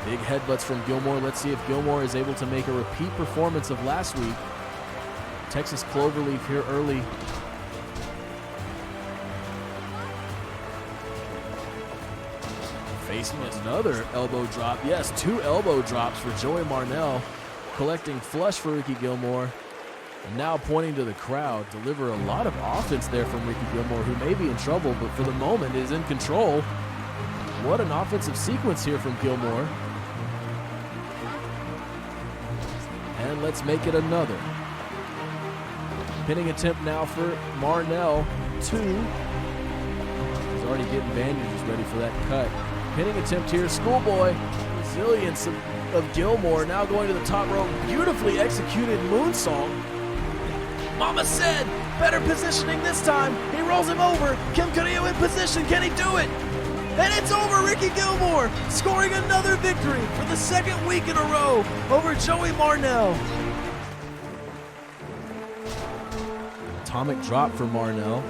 Big headbutts from Gilmore. Let's see if Gilmore is able to make a repeat performance of last week. Texas Cloverleaf here early. Facing another elbow drop. Yes, 2 elbow drops for Joey Marnell. Collecting flush for Ricky Gilmore. And now pointing to the crowd. Deliver a lot of offense there from Ricky Gilmore, who may be in trouble, but for the moment is in control. What an offensive sequence here from Gilmore. And let's make it another. Pinning attempt now for Marnell. 2. He's already getting bandages ready for that cut. Pinning attempt here, Schoolboy. Resilience of Gilmore now going to the top rope. Beautifully executed moonsault. Mama Said, better positioning this time. He rolls him over. Kim Carrillo in position. Can he do it? And it's over. Ricky Gilmore scoring another victory for the second week in a row over Joey Marnell. Atomic drop for Marnell.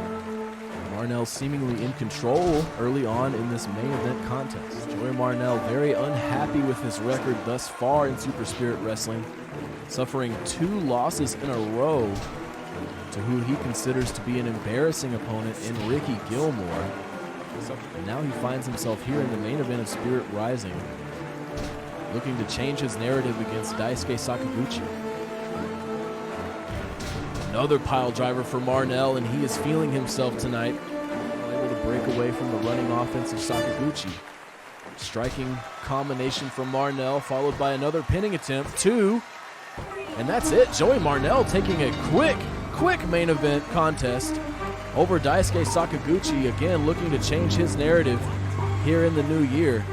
Marnell seemingly in control early on in this main event contest. Joey Marnell very unhappy with his record thus far in Super Spirit Wrestling, suffering 2 losses in a row to who he considers to be an embarrassing opponent in Ricky Gilmore. And now he finds himself here in the main event of Spirit Rising, looking to change his narrative against Daisuke Sakaguchi. Another pile driver for Marnell, and he is feeling himself tonight. Able to break away from the running offense of Sakaguchi. Striking combination from Marnell, followed by another pinning attempt. 2. And that's it. Joey Marnell taking a quick main event contest over Daisuke Sakaguchi. Again, looking to change his narrative here in the new year.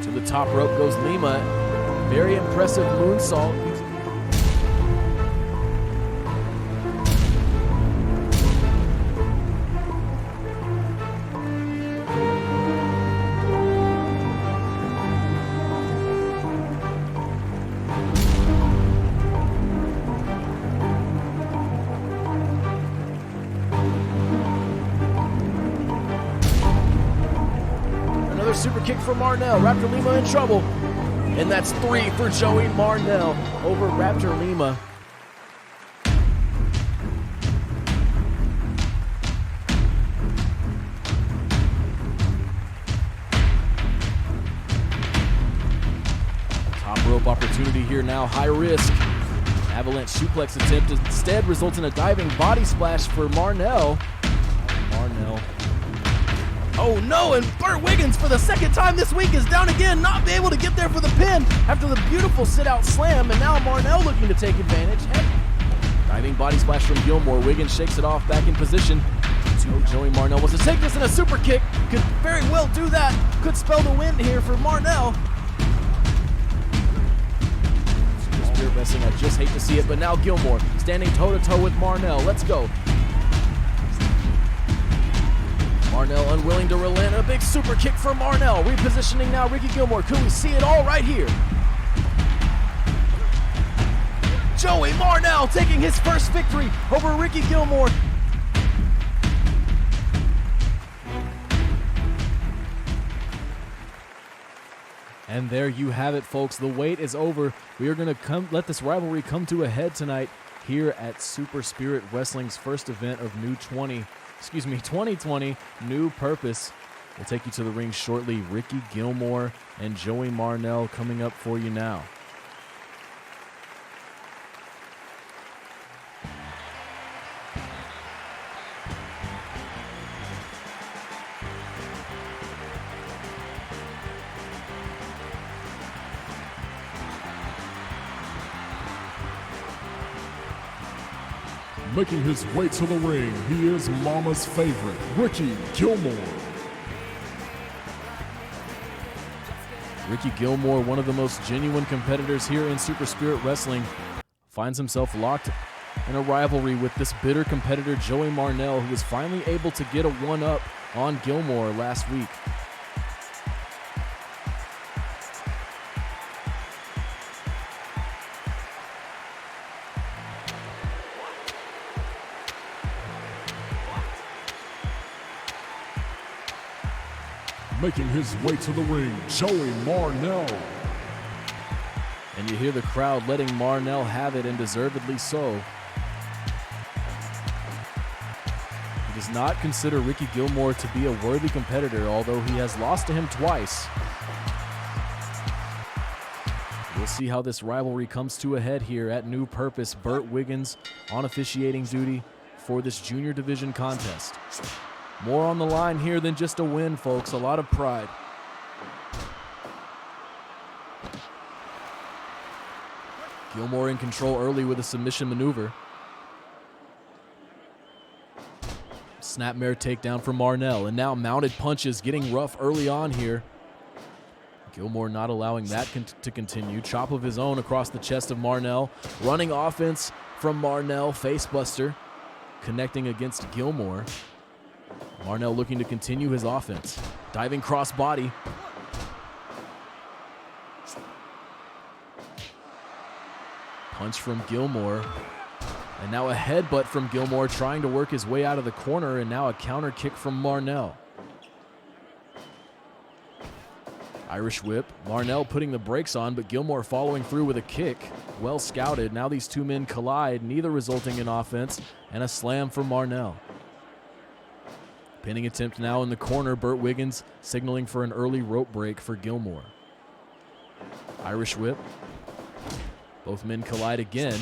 To the top rope goes Lima. Very impressive moonsault. Super kick for Marnell. Raptor Lima in trouble. And that's 3 for Joey Marnell over Raptor Lima. Top rope opportunity here now. High risk. Avalanche suplex attempt instead results in a diving body splash for Marnell. Marnell. Oh no, and Burt Wiggins for the second time this week is down again, not be able to get there for the pin after the beautiful sit-out slam, and now Marnell looking to take advantage. Diving body splash from Gilmore. Wiggins shakes it off, back in position. Joey Marnell wants to take this in a super kick. Could very well do that. Could spell the win here for Marnell. Spirit Wrestling. I just hate to see it, but now Gilmore standing toe-to-toe with Marnell. Let's go. Marnell unwilling to relent. A big super kick from Marnell. Repositioning now Ricky Gilmore. Could we see it all right here? Joey Marnell taking his first victory over Ricky Gilmore. And there you have it, folks. The wait is over. We are going to let this rivalry come to a head tonight here at Super Spirit Wrestling's first event of 2020 New Purpose. We'll take you to the ring shortly. Ricky Gilmore and Joey Marnell coming up for you now. Making his way to the ring, he is Mama's favorite, Ricky Gilmore. Ricky Gilmore, one of the most genuine competitors here in Super Spirit Wrestling, finds himself locked in a rivalry with this bitter competitor, Joey Marnell, who was finally able to get a one-up on Gilmore last week. Making his way to the ring, Joey Marnell. And you hear the crowd letting Marnell have it, and deservedly so. He does not consider Ricky Gilmore to be a worthy competitor, although he has lost to him twice. We'll see how this rivalry comes to a head here at New Purpose. Burt Wiggins on officiating duty for this junior division contest. More on the line here than just a win, folks. A lot of pride. Gilmore in control early with a submission maneuver. Snapmare takedown from Marnell, and now mounted punches getting rough early on here. Gilmore not allowing that to continue. Chop of his own across the chest of Marnell. Running offense from Marnell. Facebuster connecting against Gilmore. Marnell looking to continue his offense. Diving crossbody. Punch from Gilmore. And now a headbutt from Gilmore trying to work his way out of the corner, and now a counter kick from Marnell. Irish whip. Marnell putting the brakes on, but Gilmore following through with a kick. Well scouted. Now these two men collide, neither resulting in offense, and a slam from Marnell. Pinning attempt now in the corner. Burt Wiggins signaling for an early rope break for Gilmore. Irish whip. Both men collide again.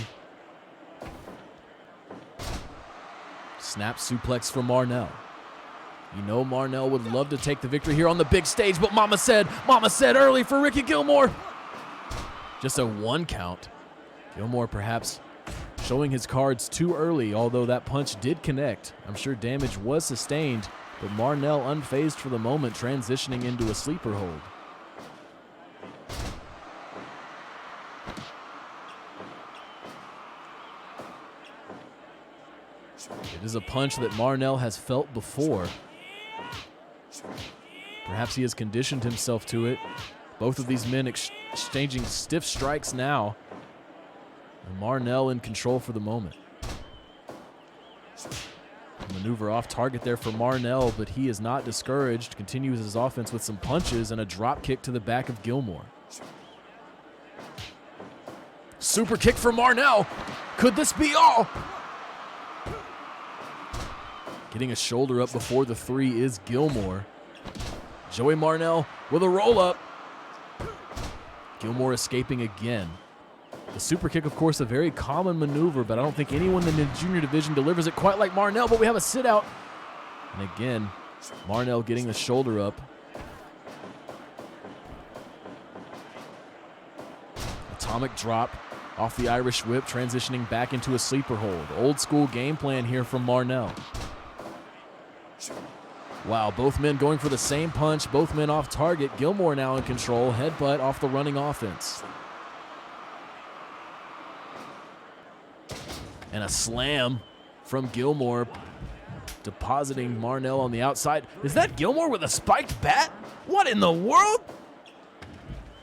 Snap suplex from Marnell. You know Marnell would love to take the victory here on the big stage, but Mama said early for Ricky Gilmore. Just a one count. Gilmore perhaps showing his cards too early, although that punch did connect. I'm sure damage was sustained, but Marnell unfazed for the moment, transitioning into a sleeper hold. It is a punch that Marnell has felt before. Perhaps he has conditioned himself to it. Both of these men exchanging stiff strikes now. And Marnell in control for the moment. Maneuver off target there for Marnell, but he is not discouraged. Continues his offense with some punches and a drop kick to the back of Gilmore. Super kick for Marnell. Could this be all? Getting a shoulder up before the three is Gilmore. Joey Marnell with a roll up. Gilmore escaping again. The super kick, of course, a very common maneuver, but I don't think anyone in the junior division delivers it quite like Marnell, but we have a sit out. And again, Marnell getting the shoulder up. Atomic drop off the Irish whip, transitioning back into a sleeper hold. Old school game plan here from Marnell. Wow, both men going for the same punch, both men off target. Gilmore now in control, headbutt off the running offense. And a slam from Gilmore, depositing Marnell on the outside. Is that Gilmore with a spiked bat? What in the world?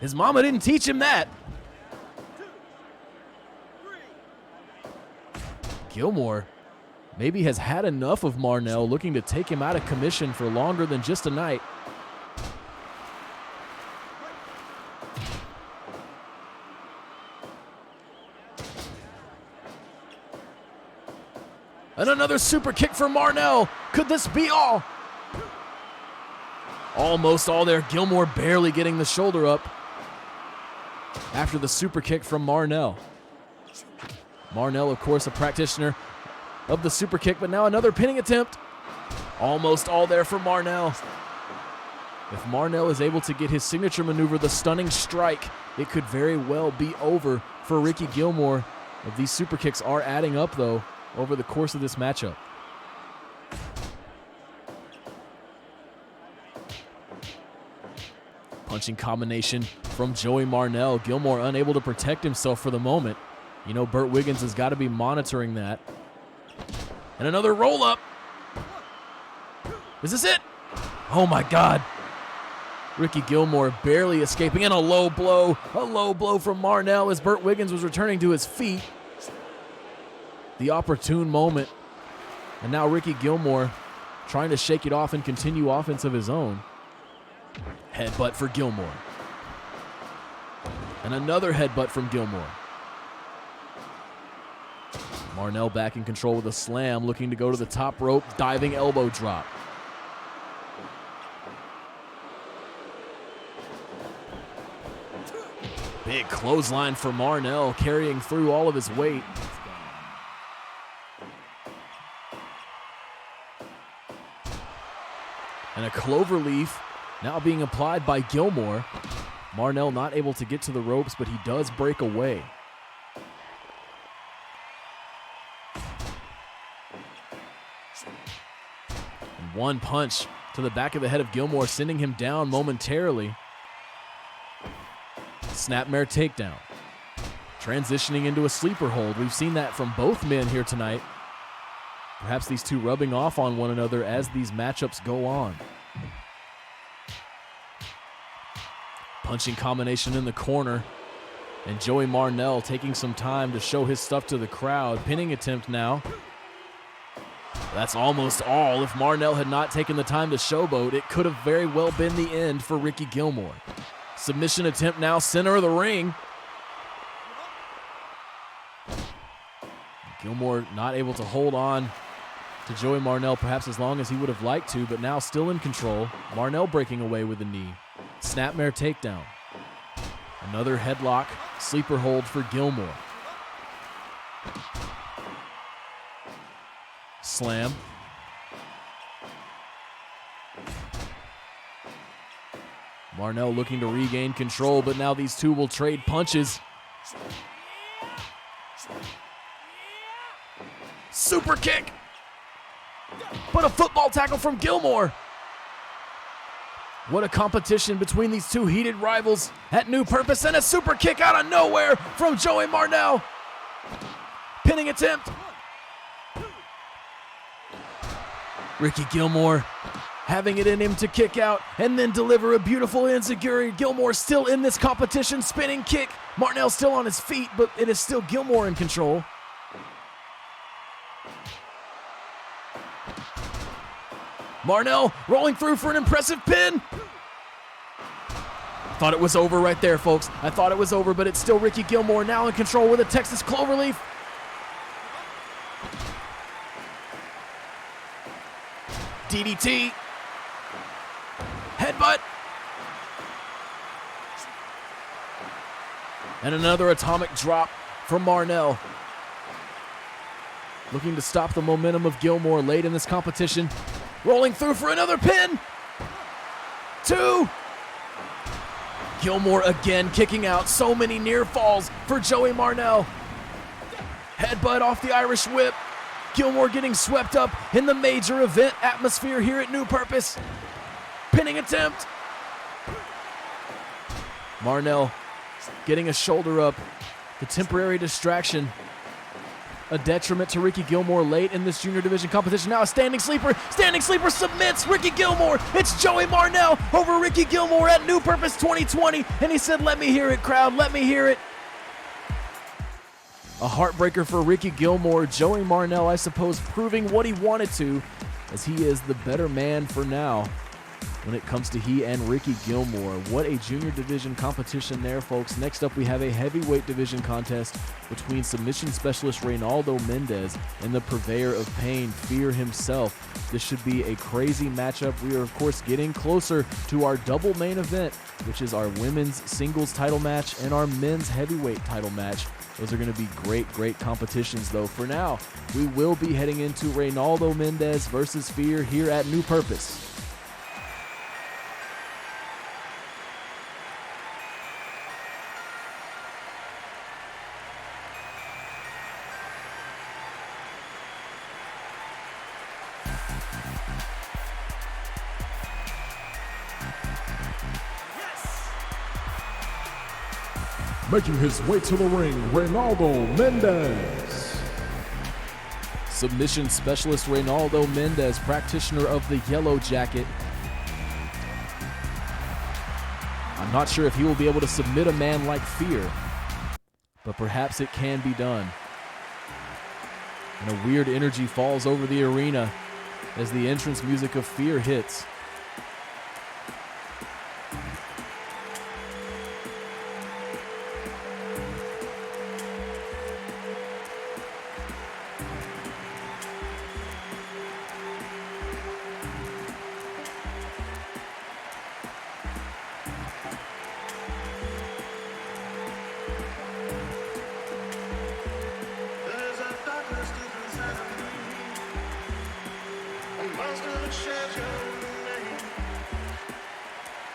His mama didn't teach him that. Gilmore maybe has had enough of Marnell, looking to take him out of commission for longer than just a night. And another super kick for Marnell. Could this be all? Almost all there. Gilmore barely getting the shoulder up after the super kick from Marnell. Marnell, of course, a practitioner of the super kick, but now another pinning attempt. Almost all there for Marnell. If Marnell is able to get his signature maneuver, the stunning strike, it could very well be over for Ricky Gilmore. If these super kicks are adding up, though, over the course of this matchup. Punching combination from Joey Marnell. Gilmore unable to protect himself for the moment. You know, Burt Wiggins has got to be monitoring that. And another roll up. Is this it? Oh my God. Ricky Gilmore barely escaping, and a low blow from Marnell as Burt Wiggins was returning to his feet. The opportune moment. And now Ricky Gilmore trying to shake it off and continue offense of his own. Headbutt for Gilmore. And another headbutt from Gilmore. Marnell back in control with a slam, looking to go to the top rope, diving elbow drop. Big clothesline for Marnell, carrying through all of his weight. And a cloverleaf now being applied by Gilmore. Marnell not able to get to the ropes, but he does break away. And one punch to the back of the head of Gilmore, sending him down momentarily. Snapmare takedown. Transitioning into a sleeper hold. We've seen that from both men here tonight. Perhaps these two rubbing off on one another as these matchups go on. Punching combination in the corner. And Joey Marnell taking some time to show his stuff to the crowd. Pinning attempt now. That's almost all. If Marnell had not taken the time to showboat, it could have very well been the end for Ricky Gilmore. Submission attempt now, center of the ring. Gilmore not able to hold on to Joey Marnell perhaps as long as he would have liked to, but now still in control. Marnell breaking away with a knee. Snapmare takedown. Another headlock, sleeper hold for Gilmore. Slam. Marnell looking to regain control, but now these two will trade punches. Super kick. But a football tackle from Gilmore. What a competition between these two heated rivals at New Purpose, and a super kick out of nowhere from Joey Marnell. Pinning attempt. Ricky Gilmore having it in him to kick out and then deliver a beautiful enziguri. Gilmore still in this competition, spinning kick. Marnell still on his feet, but it is still Gilmore in control. Marnell rolling through for an impressive pin. Thought it was over right there, folks. I thought it was over, but it's still Ricky Gilmore now in control with a Texas Cloverleaf. DDT. Headbutt. And another atomic drop from Marnell. Looking to stop the momentum of Gilmore late in this competition. Rolling through for another pin. 2. Gilmore again kicking out. So many near falls for Joey Marnell. Headbutt off the Irish whip. Gilmore getting swept up in the major event atmosphere here at New Purpose. Pinning attempt. Marnell getting a shoulder up. The temporary distraction a detriment to Ricky Gilmore late in this junior division competition. Now a standing sleeper submits Ricky Gilmore. It's Joey Marnell over Ricky Gilmore at New Purpose 2020, and he said, "Let me hear it, crowd, let me hear it." A heartbreaker for Ricky Gilmore. Joey Marnell, I suppose, proving what he wanted to, as he is the better man for now when it comes to he and Ricky Gilmore. What a junior division competition there, folks. Next up, we have a heavyweight division contest between submission specialist Reynaldo Mendez and the purveyor of pain, Fear himself. This should be a crazy matchup. We are, of course, getting closer to our double main event, which is our women's singles title match and our men's heavyweight title match. Those are going to be great competitions, though. For now, we will be heading into Reynaldo Mendez versus Fear here at New Purpose. Making his way to the ring, Reynaldo Mendez. Submission specialist Reynaldo Mendez, practitioner of the yellow jacket. I'm not sure if he will be able to submit a man like Fear, but perhaps it can be done. And a weird energy falls over the arena as the entrance music of Fear hits.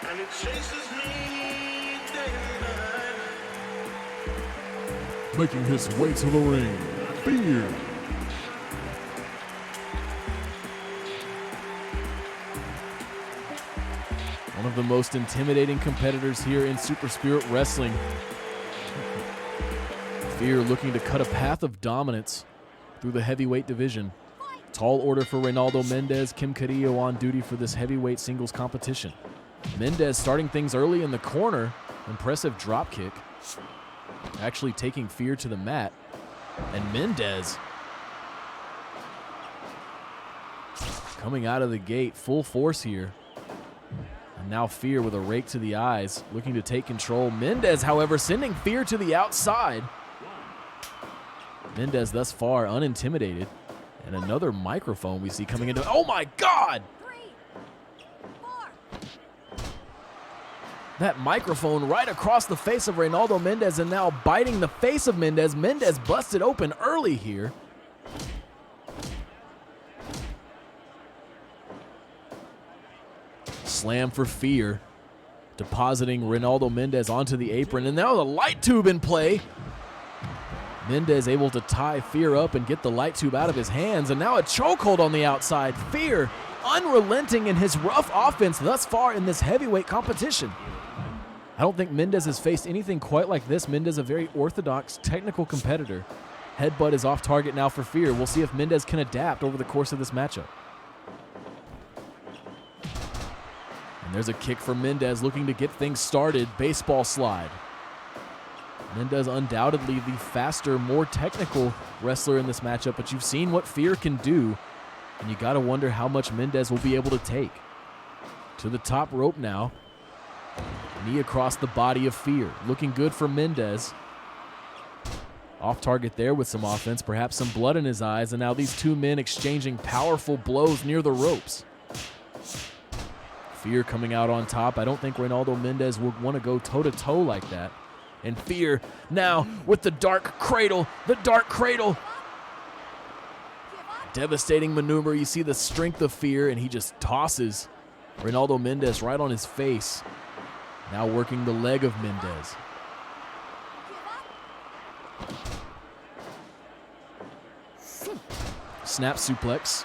And it chases me day and night. Making his way to the ring, Fear. One of the most intimidating competitors here in Super Spirit Wrestling. Fear looking to cut a path of dominance through the heavyweight division. Tall order for Reynaldo Mendez, Kim Carrillo on duty for this heavyweight singles competition. Mendez starting things early in the corner. Impressive drop kick. Actually taking Fear to the mat. And Mendez coming out of the gate full force here. And now Fear with a rake to the eyes, looking to take control. Mendez, however, sending Fear to the outside. Mendez thus far unintimidated. And another microphone we see coming into. Oh my God! 3, 4. That microphone right across the face of Reynaldo Mendez and now biting the face of Mendez. Mendez busted open early here. Slam for Fear. Depositing Reynaldo Mendez onto the apron. And now the light tube in play. Mendez able to tie Fear up and get the light tube out of his hands. And now a chokehold on the outside. Fear unrelenting in his rough offense thus far in this heavyweight competition. I don't think Mendez has faced anything quite like this. Mendez a very orthodox, technical competitor. Headbutt is off target now for Fear. We'll see if Mendez can adapt over the course of this matchup. And there's a kick for Mendez looking to get things started. Baseball slide. Mendez undoubtedly the faster, more technical wrestler in this matchup, but you've seen what Fear can do, and you gotta wonder how much Mendez will be able to take. To the top rope now. Knee across the body of Fear. Looking good for Mendez. Off target there with some offense, perhaps some blood in his eyes, and now these two men exchanging powerful blows near the ropes. Fear coming out on top. I don't think Reynaldo Mendez would want to go toe-to-toe like that. And Fear now with the dark cradle. The dark cradle. Devastating maneuver. You see the strength of Fear, and he just tosses Reynaldo Mendez right on his face. Now working the leg of Mendez. Snap suplex.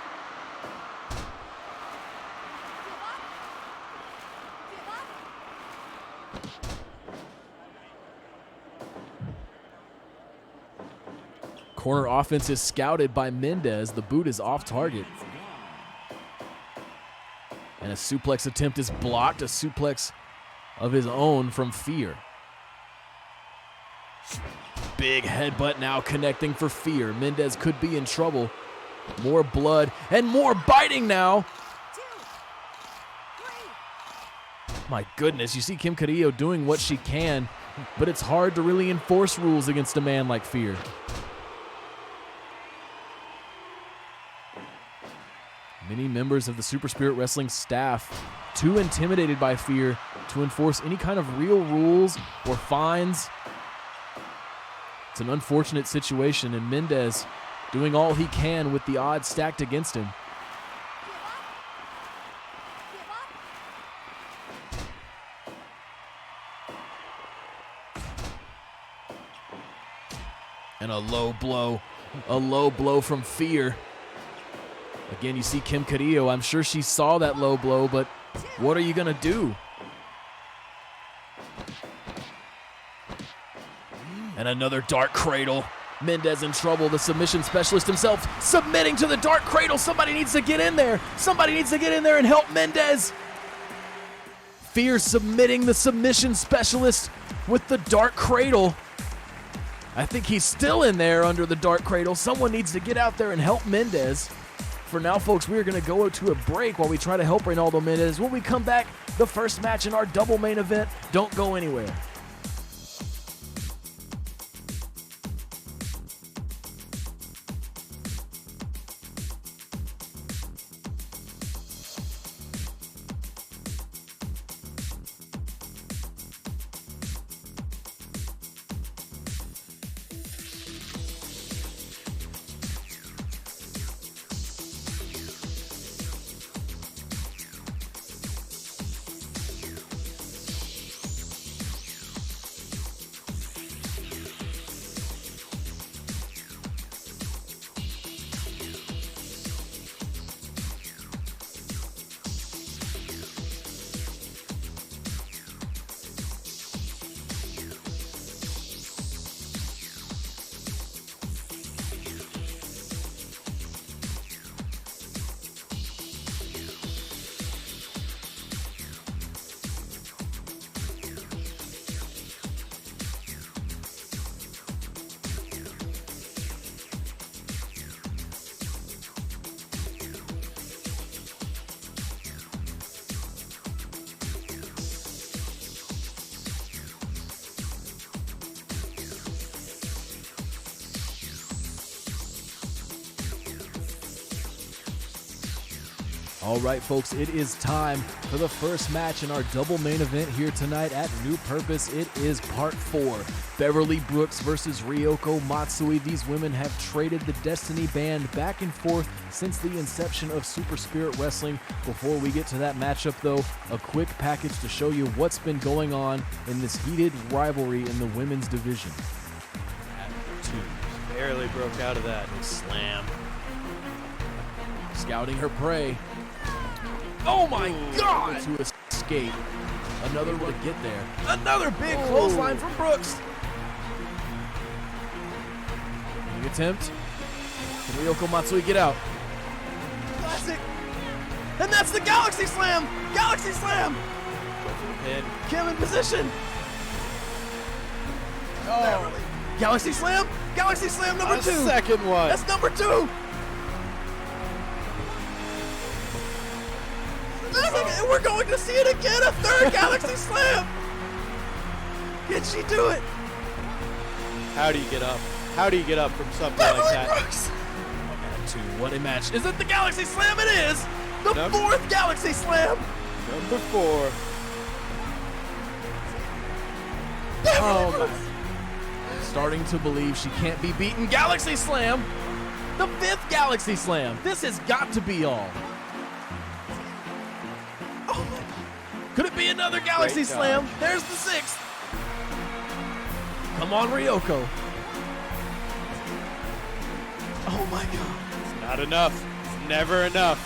Corner offense is scouted by Mendez. The boot is off target. And a suplex attempt is blocked. A suplex of his own from Fear. Big headbutt now connecting for Fear. Mendez could be in trouble. More blood and more biting now. My goodness, you see Kim Carrillo doing what she can, but it's hard to really enforce rules against a man like Fear. Many members of the Super Spirit Wrestling staff too intimidated by Fear to enforce any kind of real rules or fines. It's an unfortunate situation, and Mendez doing all he can with the odds stacked against him. And a low blow from Fear. Again, you see Kim Carrillo. I'm sure she saw that low blow, but what are you going to do? And another Dark Cradle. Mendez in trouble. The submission specialist himself submitting to the Dark Cradle. Somebody needs to get in there. Somebody needs to get in there and help Mendez. Fear submitting the submission specialist with the Dark Cradle. I think he's still in there under the Dark Cradle. Someone needs to get out there and help Mendez. For now, folks, we are going to go to a break while we try to help Reynaldo Mendez. When we come back, the first match in our double main event. Don't go anywhere. All right, folks, it is time for the first match in our double main event here tonight at New Purpose. It is part 4. Beverly Brooks versus Ryoko Matsui. These women have traded the Destiny band back and forth since the inception of Super Spirit Wrestling. Before we get to that matchup, though, a quick package to show you what's been going on in this heated rivalry in the women's division. Two. Barely broke out of that. Slam. Scouting her prey. Oh my God! To escape. Another one to get there. Another big clothesline from Brooks. Big attempt. Can Ryoko Matsui get out? Classic. And that's the Galaxy Slam! Galaxy Slam! Pin. Kim in position. Oh. Galaxy Slam? Galaxy Slam number 2. Second one. That's number 2. And we're going to see it again, a third Galaxy Slam! Can she do it? How do you get up? How do you get up from something Beverly like that? Brooks! 1 what a match. Is it the Galaxy Slam? It is! The 4th Galaxy Slam! Number 4. Oh my. Starting to believe she can't be beaten. Galaxy Slam! The 5th Galaxy Slam! This has got to be all. Could it be another Galaxy Slam? There's the 6th. Come on, Ryoko. Oh my God. It's not enough. It's never enough.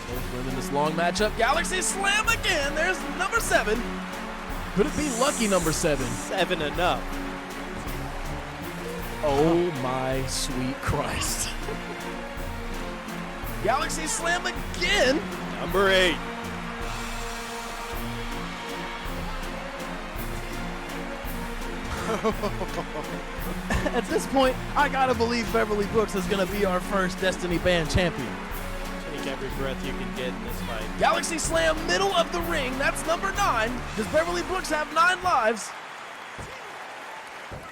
Both women in this long matchup. Galaxy Slam again. There's number 7. Could it be lucky number 7? 7 enough. Oh my sweet Christ. Galaxy Slam again. Number 8. At this point, I gotta believe Beverly Brooks is gonna be our first Destiny Band champion. Take every breath you can get in this fight. Galaxy Slam, middle of the ring. That's number 9. Does Beverly Brooks have 9 lives?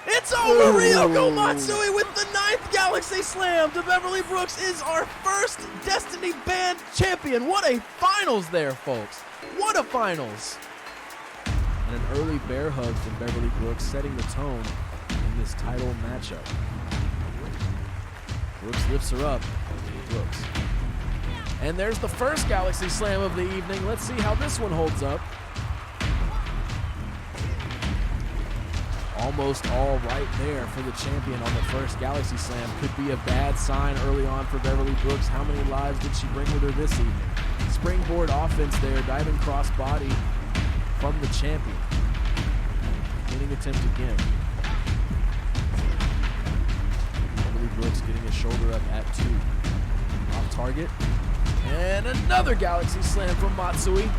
It's over! Ryoko Matsui with the 9th Galaxy Slam to Beverly Brooks is our first Destiny Band champion. What a finals there, folks. What a finals. And an early bear hug from Beverly Brooks setting the tone in this title matchup. Brooks lifts her up. Brooks. And there's the first Galaxy Slam of the evening. Let's see how this one holds up. Almost all right there for the champion on the first Galaxy Slam. Could be a bad sign early on for Beverly Brooks. How many lives did she bring with her this evening? Springboard offense there, diving cross body from the champion. Getting attempt again. Beverly Brooks getting a shoulder up at 2. Off target. And another Galaxy Slam from Matsui.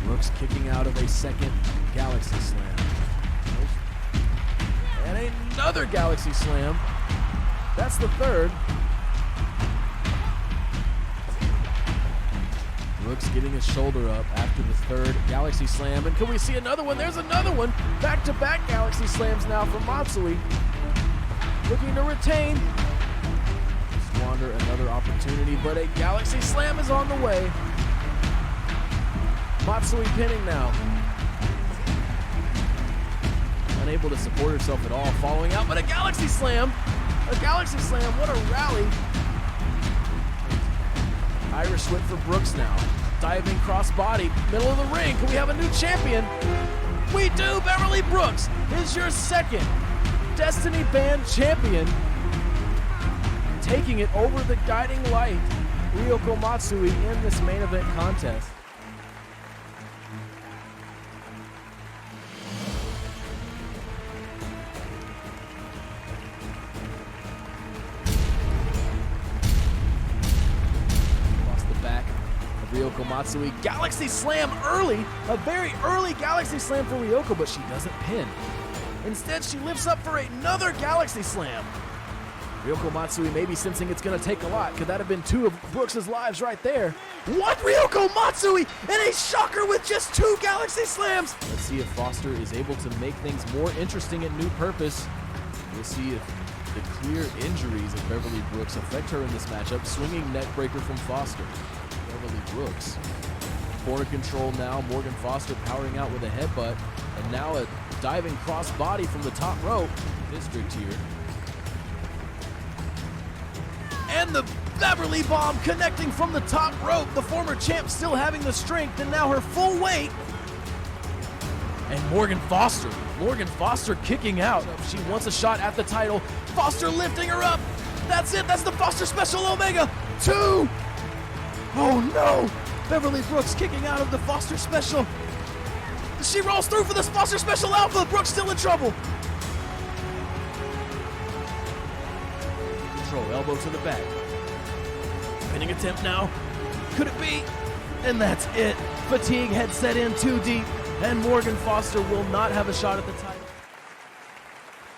Brooks kicking out of a second Galaxy Slam. And another Galaxy Slam. That's the third. Brooks getting his shoulder up after the third Galaxy Slam. And can we see another one? There's another one. Back-to-back Galaxy Slams now from Matsui. Looking to retain. Squander another opportunity, but a Galaxy Slam is on the way. Matsui pinning now. Unable to support herself at all, following out, but a Galaxy Slam. A Galaxy Slam, what a rally. Irish whip for Brooks now. Diving cross body, middle of the ring. Can we have a new champion? We do. Beverly Brooks is your second Destiny Band champion. Taking it over the Guiding Light, Ryoko Matsui, in this main event contest. Ryoko Matsui, Galaxy Slam early, a very early Galaxy Slam for Ryoko, but she doesn't pin. Instead, she lifts up for another Galaxy Slam. Ryoko Matsui may be sensing it's going to take a lot. Could that have been 2 of Brooks' lives right there? What? Ryoko Matsui and a shocker with just 2 Galaxy Slams. Let's see if Foster is able to make things more interesting at New Purpose. We'll see if the clear injuries of Beverly Brooks affect her in this matchup. Swinging neck breaker from Foster. Beverly Brooks. Corner control now. Morgan Foster powering out with a headbutt. And now a diving cross body from the top rope. District here. And the Beverly Bomb connecting from the top rope. The former champ still having the strength and now her full weight. And Morgan Foster kicking out. She wants a shot at the title. Foster lifting her up. That's it. That's the Foster Special Omega 2. Oh no! Beverly Brooks kicking out of the Foster Special. She rolls through for this Foster Special Alpha. Brooks still in trouble. Control, elbow to the back. Pinning attempt now. Could it be? And that's it. Fatigue had set in too deep, and Morgan Foster will not have a shot at the title.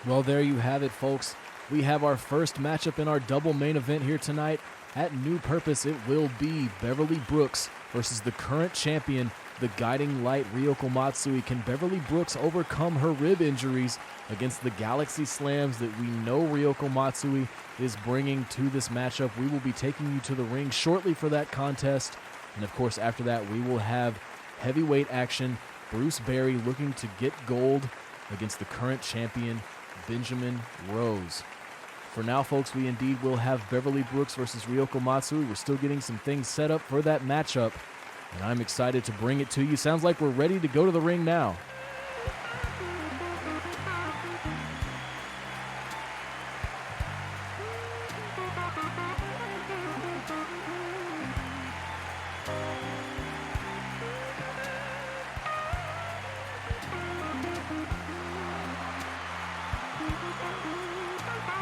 Well, there you have it, folks. We have our first matchup in our double main event here tonight. At New Purpose, it will be Beverly Brooks versus the current champion, the Guiding Light, Ryoko Matsui. Can Beverly Brooks overcome her rib injuries against the Galaxy Slams that we know Ryoko Matsui is bringing to this matchup? We will be taking you to the ring shortly for that contest. And of course, after that, we will have heavyweight action. Bruce Berry looking to get gold against the current champion, Benjamin Rose. For now, folks, we indeed will have Beverly Brooks versus Ryoko Matsui. We're still getting some things set up for that matchup, and I'm excited to bring it to you. Sounds like we're ready to go to the ring now.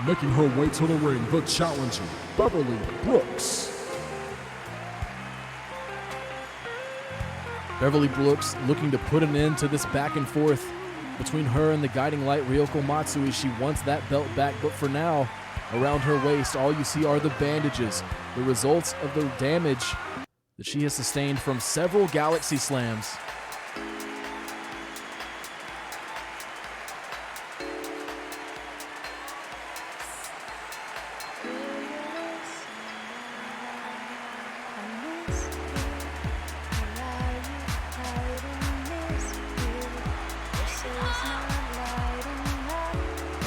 Making her way to the ring, the challenger, Beverly Brooks. Beverly Brooks looking to put an end to this back and forth between her and the guiding light Ryoko Matsui. She wants that belt back, but for now, around her waist, all you see are the bandages, the results of the damage that she has sustained from several Galaxy Slams.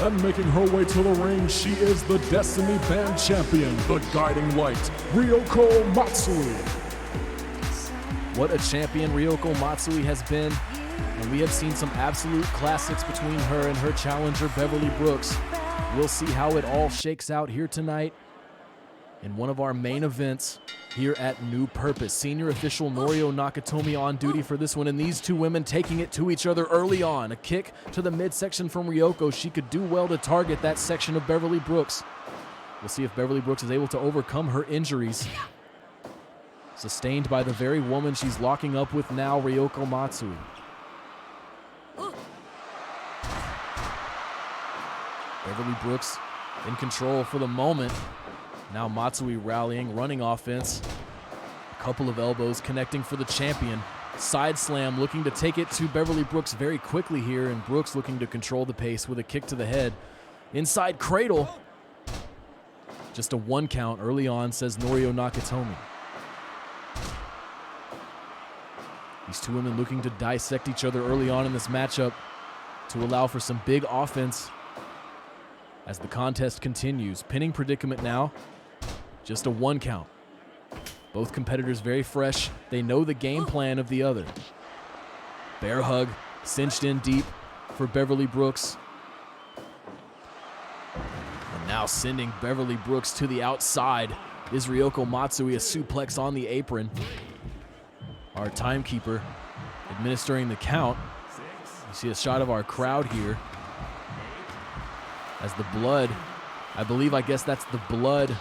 And making her way to the ring, she is the Destiny Band champion, the guiding light, Ryoko Matsui. What a champion Ryoko Matsui has been, and we have seen some absolute classics between her and her challenger Beverly Brooks. We'll see how it all shakes out here tonight in one of our main events here at New Purpose. Senior official Norio Nakatomi on duty for this one, and these two women taking it to each other early on. A kick to the midsection from Ryoko. She could do well to target that section of Beverly Brooks. We'll see if Beverly Brooks is able to overcome her injuries sustained by the very woman she's locking up with now, Ryoko Matsui. Beverly Brooks in control for the moment. Now Matsui rallying, running offense. A couple of elbows connecting for the champion. Side slam looking to take it to Beverly Brooks very quickly here, and Brooks looking to control the pace with a kick to the head. Inside cradle. Just a 1 count early on, says Norio Nakatomi. These two women looking to dissect each other early on in this matchup to allow for some big offense as the contest continues. Pinning predicament now. Just a 1 count. Both competitors very fresh. They know the game plan of the other. Bear hug, cinched in deep for Beverly Brooks. And now sending Beverly Brooks to the outside is Ryoko Matsui, a suplex on the apron. Our timekeeper administering the count. You see a shot of our crowd here as the blood, I guess that's the blood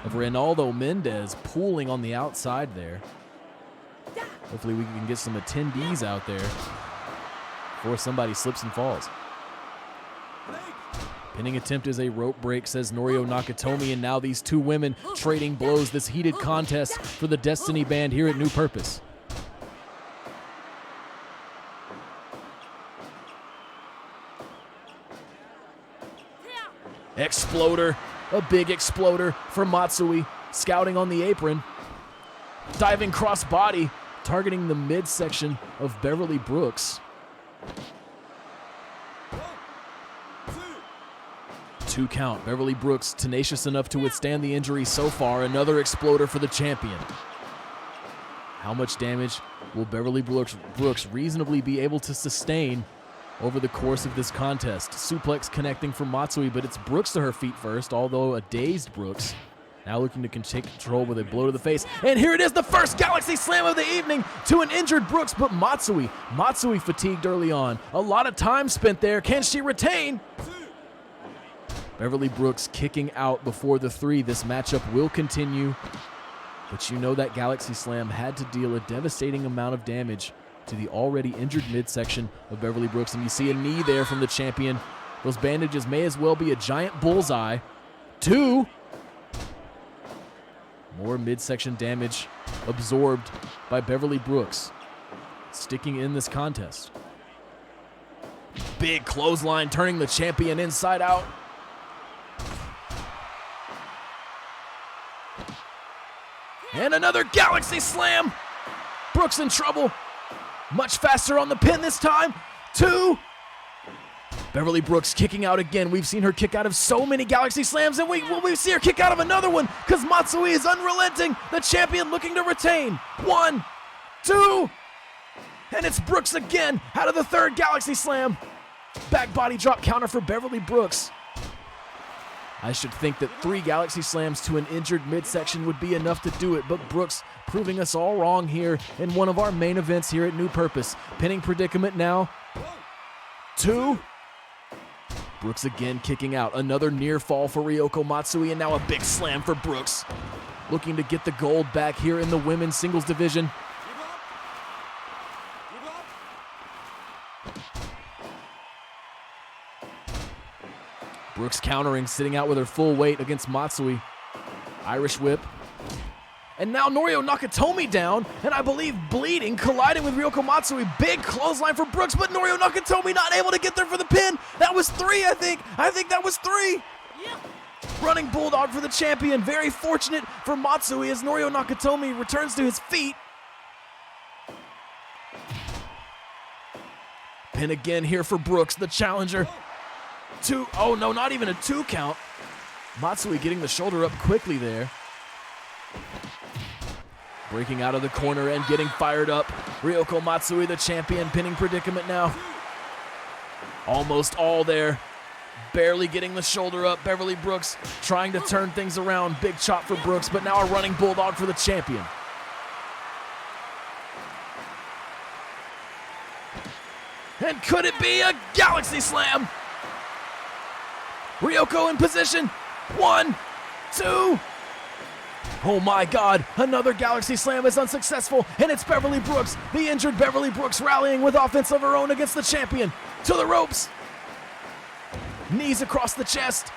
of Reynaldo Mendez pooling on the outside there. Hopefully we can get some attendees out there before somebody slips and falls. Pinning attempt is a rope break, says Norio Nakatomi, and now these two women trading blows, this heated contest for the Destiny Band here at New Purpose. Exploder, a big exploder for Matsui, scouting on the apron. Diving crossbody, targeting the midsection of Beverly Brooks. 2 count, Beverly Brooks tenacious enough to withstand the injury so far. Another exploder for the champion. How much damage will Beverly Brooks reasonably be able to sustain over the course of this contest? Suplex connecting from Matsui, but it's Brooks to her feet first, although a dazed Brooks. Now looking to take control with a blow to the face. And here it is, the first Galaxy Slam of the evening to an injured Brooks, but Matsui fatigued early on. A lot of time spent there. Can she retain? Beverly Brooks kicking out before the 3. This matchup will continue, but you know that Galaxy Slam had to deal a devastating amount of damage to the already injured midsection of Beverly Brooks, and you see a knee there from the champion. Those bandages may as well be a giant bullseye. 2. More midsection damage absorbed by Beverly Brooks, sticking in this contest. Big clothesline, turning the champion inside out. And another Galaxy Slam. Brooks in trouble. Much faster on the pin this time. 2. Beverly Brooks kicking out again. We've seen her kick out of so many Galaxy Slams, and we see her kick out of another one because Matsui is unrelenting. The champion looking to retain. 1, 2, and it's Brooks again out of the 3rd Galaxy Slam. Back body drop counter for Beverly Brooks. I should think that 3 Galaxy Slams to an injured midsection would be enough to do it, but Brooks proving us all wrong here in one of our main events here at New Purpose. Pinning predicament now. 2. Brooks again kicking out. Another near fall for Ryoko Matsui, and now a big slam for Brooks. Looking to get the gold back here in the women's singles division. Brooks countering, sitting out with her full weight against Matsui. Irish whip. And now Norio Nakatomi down, and I believe bleeding, colliding with Ryoko Matsui. Big clothesline for Brooks, but Norio Nakatomi not able to get there for the pin. That was 3, I think. I think that was 3. Yeah. Running Bulldog for the champion. Very fortunate for Matsui as Norio Nakatomi returns to his feet. Pin again here for Brooks, the challenger. 2, oh no, not even a 2 count. Matsui getting the shoulder up quickly there. Breaking out of the corner and getting fired up. Ryoko Matsui, the champion, pinning predicament now. Almost all there. Barely getting the shoulder up. Beverly Brooks trying to turn things around. Big chop for Brooks, but now a running Bulldog for the champion. And could it be a Galaxy Slam? Ryoko in position. 1, 2. Oh my God, another Galaxy Slam is unsuccessful, and it's Beverly Brooks, the injured Beverly Brooks, rallying with offense of her own against the champion. To the ropes. Knees across the chest.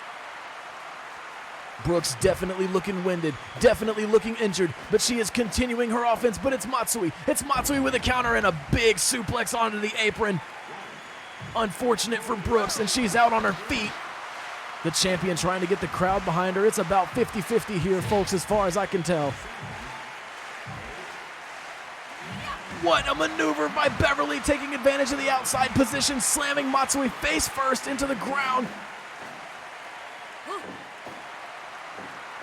Brooks definitely looking winded, definitely looking injured, but she is continuing her offense, but it's Matsui. It's Matsui with a counter and a big suplex onto the apron. Unfortunate for Brooks, and she's out on her feet. The champion trying to get the crowd behind her. It's about 50-50 here, folks, as far as I can tell. What a maneuver by Beverly, taking advantage of the outside position, slamming Matsui face first into the ground.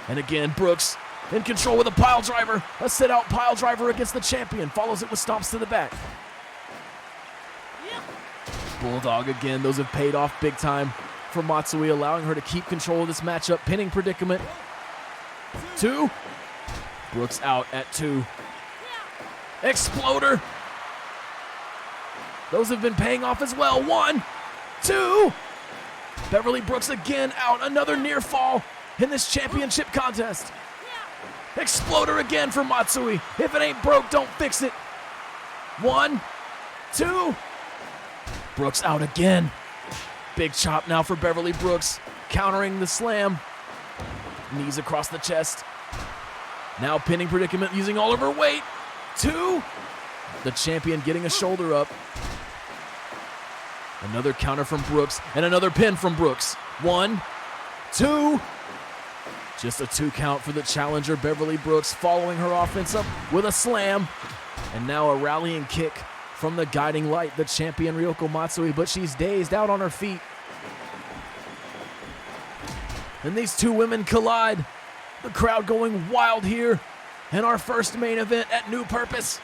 And again, Brooks in control with a pile driver. A sit-out pile driver against the champion. Follows it with stomps to the back. Bulldog again. Those have paid off big time for Matsui, allowing her to keep control of this matchup. Pinning predicament. 2. Brooks out at 2. Exploder. Those have been paying off as well. 1, 2. Beverly Brooks again out. Another near fall in this championship contest. Exploder again for Matsui. If it ain't broke, don't fix it. 1, 2. Brooks out again. Big chop now for Beverly Brooks, countering the slam. Knees across the chest. Now pinning predicament using all of her weight. 2. The champion getting a shoulder up. Another counter from Brooks and another pin from Brooks. 1, 2. Just a 2 count for the challenger, Beverly Brooks, following her offense up with a slam. And now a rallying kick from the guiding light, the champion Ryoko Matsui, but she's dazed, out on her feet. And these two women collide. The crowd going wild here in our first main event at New Purpose.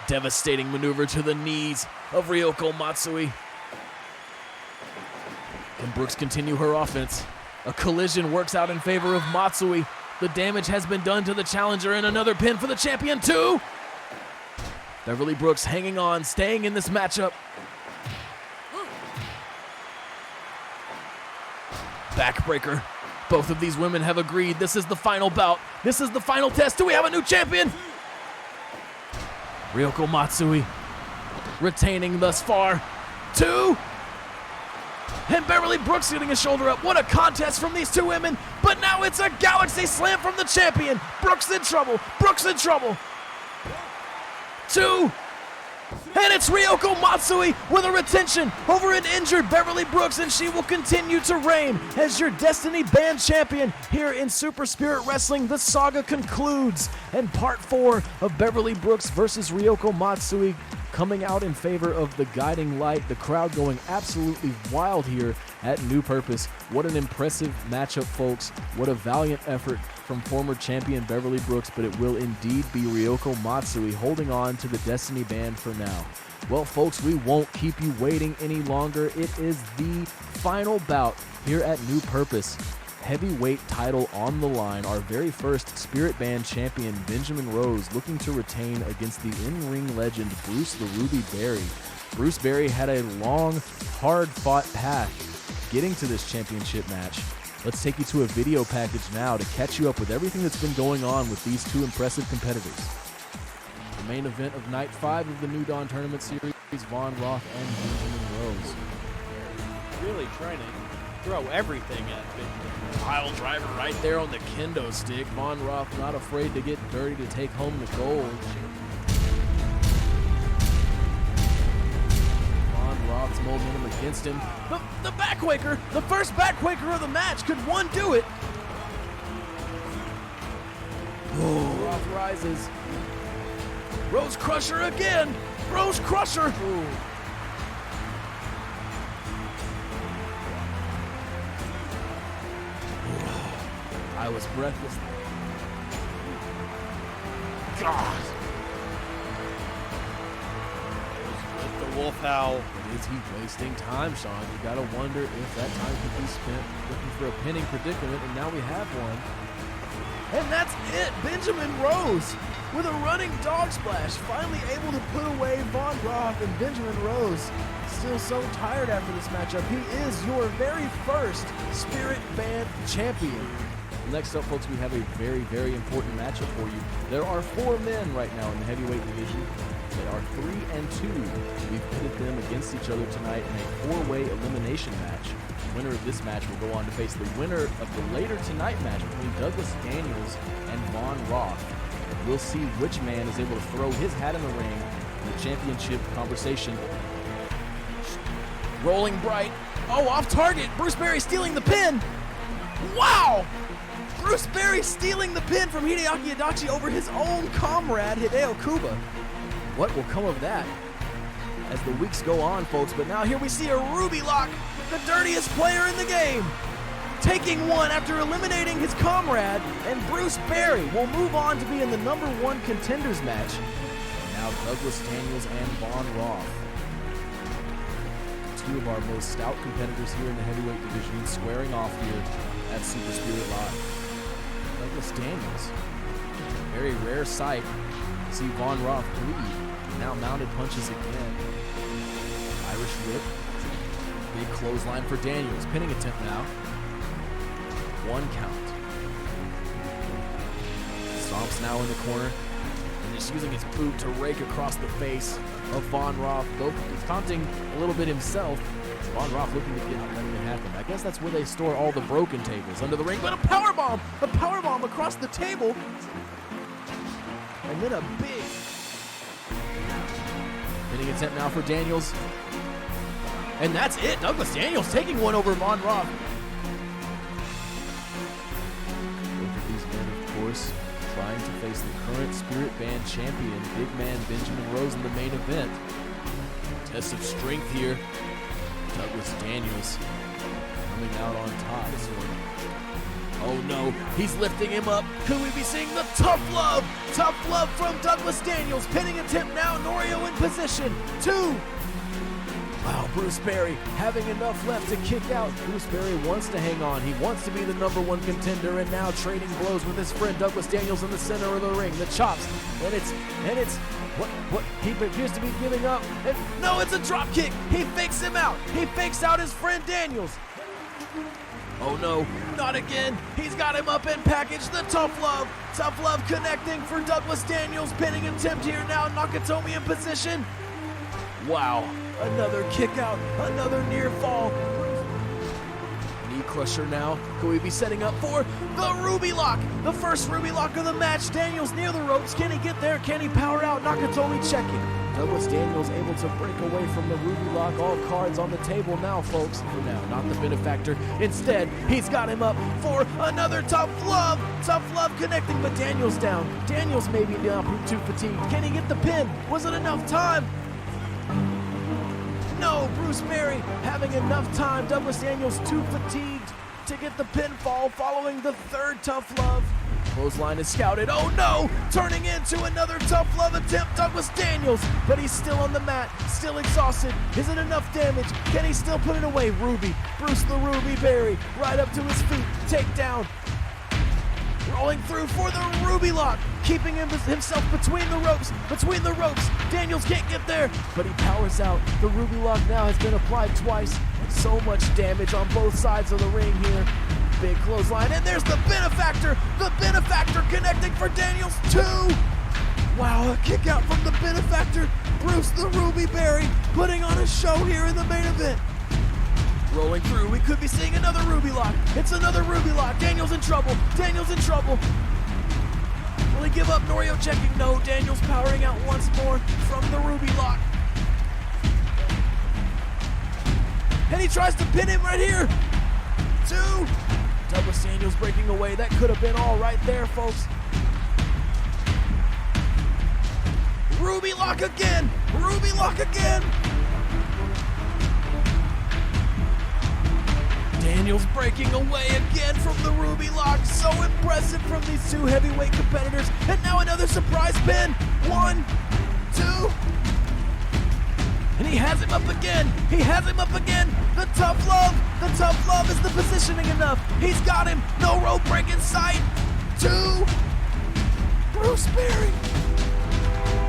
Devastating maneuver to the knees of Ryoko Matsui. Can Brooks continue her offense? A collision works out in favor of Matsui. The damage has been done to the challenger, and another pin for the champion, 2. Beverly Brooks hanging on, staying in this matchup. Backbreaker. Both of these women have agreed this is the final bout. This is the final test. Do we have a new champion? Ryoko Matsui retaining thus far. 2. And Beverly Brooks getting a shoulder up. What a contest from these two women. But now it's a Galaxy Slam from the champion. Brooks in trouble. Brooks in trouble. 2. And it's Ryoko Matsui with a retention over an injured Beverly Brooks, and she will continue to reign as your Destiny Band champion here in Super Spirit Wrestling. The saga concludes, and part 4 of Beverly Brooks versus Ryoko Matsui coming out in favor of the guiding light. The crowd going absolutely wild here at New Purpose. What an impressive matchup, folks. What a valiant effort from former champion Beverly Brooks, but it will indeed be Ryoko Matsui holding on to the Destiny Band for now. Well, folks, we won't keep you waiting any longer. It is the final bout here at New Purpose. Heavyweight title on the line. Our very first Spirit Band champion, Benjamin Rose, looking to retain against the in-ring legend, Bruce the Ruby Berry. Bruce Berry had a long, hard-fought path getting to this championship match. Let's take you to a video package now to catch you up with everything that's been going on with these two impressive competitors. The main event of Night 5 of the New Dawn Tournament Series, Von Roth and Benjamin Rose. Really trying to throw everything at Benjamin. Pile driver right there on the kendo stick. Von Roth not afraid to get dirty to take home the gold. Von Roth's momentum against him. The backwaker, the first backwaker of the match. Could one do it? Oh, Roth rises. Rose Crusher again. Rose Crusher. Ooh. I was breathless. God. With the wolf howl. Is he wasting time, Sean? You gotta wonder if that time could be spent looking for a pinning predicament, and now we have one. And that's it! Benjamin Rose with a running dog splash, finally able to put away Von Roth, and Benjamin Rose still so tired after this matchup. He is your very first Spirit Band champion. Next up, folks, we have a very, very important matchup for you. There are 4 men right now in the heavyweight division. They are 3 and 2. We've pitted them against each other tonight in a 4-way elimination match. The winner of this match will go on to face the winner of the later tonight match between Douglas Daniels and Von Roth. We'll see which man is able to throw his hat in the ring in the championship conversation. Rolling Bright. Oh, off target. Bruce Berry stealing the pin. Wow! Bruce Berry stealing the pin from Hideaki Adachi over his own comrade, Hideo Kuba. What will come of that as the weeks go on, folks? But now here we see a Ruby Lock, the dirtiest player in the game, taking one after eliminating his comrade, and Bruce Berry will move on to be in the #1 contenders match. And now Douglas Daniels and Von Roth, two of our most stout competitors here in the heavyweight division, squaring off here at Super Spirit Live. Douglas Daniels, very rare sight to see Von Roth bleed. Now mounted punches again. Irish whip. Big clothesline for Daniels. Pinning attempt now. 1 count. Stomps now in the corner. And just using his boot to rake across the face of Von Roth. Though taunting a little bit himself. Von Roth looking to get out letting it happen. I guess that's where they store all the broken tables, under the ring. But a powerbomb across the table. And then a big pinning attempt now for Daniels. And that's it. Douglas Daniels taking one over Von Roth. Both of these men, of course, trying to face the current Spirit Band champion, big man Benjamin Rose, in the main event. Test of strength here. Douglas Daniels coming out on top. Oh no, he's lifting him up. Could we be seeing the tough love? Tough love from Douglas Daniels. Pinning attempt now, Norio in position. 2. Wow, Bruce Berry having enough left to kick out. Bruce Berry wants to hang on. He wants to be the #1 contender, and now trading blows with his friend Douglas Daniels in the center of the ring. The chops, and it's what he appears to be giving up. And no, it's a drop kick. He fakes him out. He fakes out his friend Daniels. Oh no, not again. He's got him up and packaged. The tough love connecting for Douglas Daniels. Pinning attempt here now. Nakatomi in position. Wow, another kick out, another near fall. Knee crusher now. Could we be setting up for the Ruby Lock? The first Ruby Lock of the match. Daniels near the ropes. Can he get there? Can he power out? Nakatomi checking. Douglas Daniels able to break away from the Ruby Lock. All cards on the table now, folks. For now, not the benefactor. Instead, he's got him up for another tough love. Tough love connecting, but Daniels down. Daniels maybe now too fatigued. Can he get the pin? Was it enough time? No, Bruce Berry having enough time. Douglas Daniels too fatigued to get the pinfall following the third tough love. Clothesline is scouted. Oh no! Turning into another tough love attempt. Douglas Daniels, but he's still on the mat, still exhausted. Is it enough damage? Can he still put it away? Ruby, Bruce the Ruby Berry, right up to his feet. Takedown. rolling through for the Ruby Lock, keeping himself between the ropes. Daniels can't get there, but he powers out. The Ruby Lock now has been applied twice. So much damage on both sides of the ring here. Big clothesline, and there's the Benefactor. The Benefactor connecting for Daniels. 2. Wow, a kick out from the Benefactor. Bruce the Ruby Berry putting on a show here in the main event. Rolling through, we could be seeing another Ruby Lock. It's another Ruby Lock. Daniels in trouble. Will he give up? Norio checking. No, Daniels powering out once more from the Ruby Lock. And he tries to pin him right here. 2. Douglas Daniels breaking away. That could have been all right there, folks. Ruby Lock again. Daniels breaking away again from the Ruby Lock. So impressive from these two heavyweight competitors. And now another surprise pin. 1, 2. And he has him up again. The tough love. Is the positioning enough? He's got him. No rope break in sight. 2. Bruce Berry.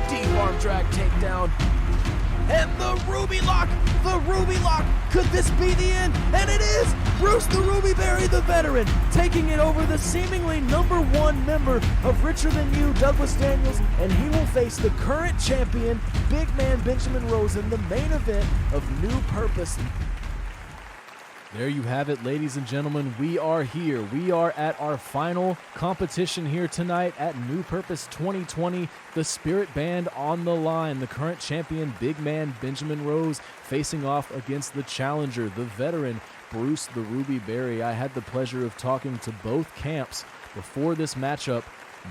Deep arm drag takedown. And the Ruby Lock. Could this be the end? And it is. Bruce the Ruby Berry, the veteran, taking it over the seemingly #1 member of Richer Than You, Douglas Daniels, and he will face the current champion, big man Benjamin Rose, in the main event of New Purpose. There you have it, ladies and gentlemen. We are here. We are at our final competition here tonight at New Purpose 2020. The Spirit Band on the line. The current champion, big man Benjamin Rose, facing off against the challenger, the veteran Bruce the Ruby Berry. I had the pleasure of talking to both camps before this matchup.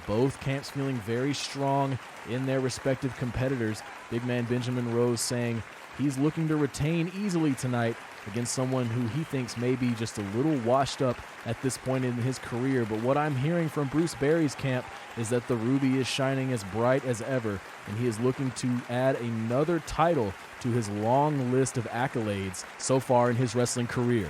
Both camps feeling very strong in their respective competitors. Big man Benjamin Rose saying he's looking to retain easily tonight against someone who he thinks may be just a little washed up at this point in his career. But what I'm hearing from Bruce Berry's camp is that the Ruby is shining as bright as ever, and he is looking to add another title to his long list of accolades so far in his wrestling career.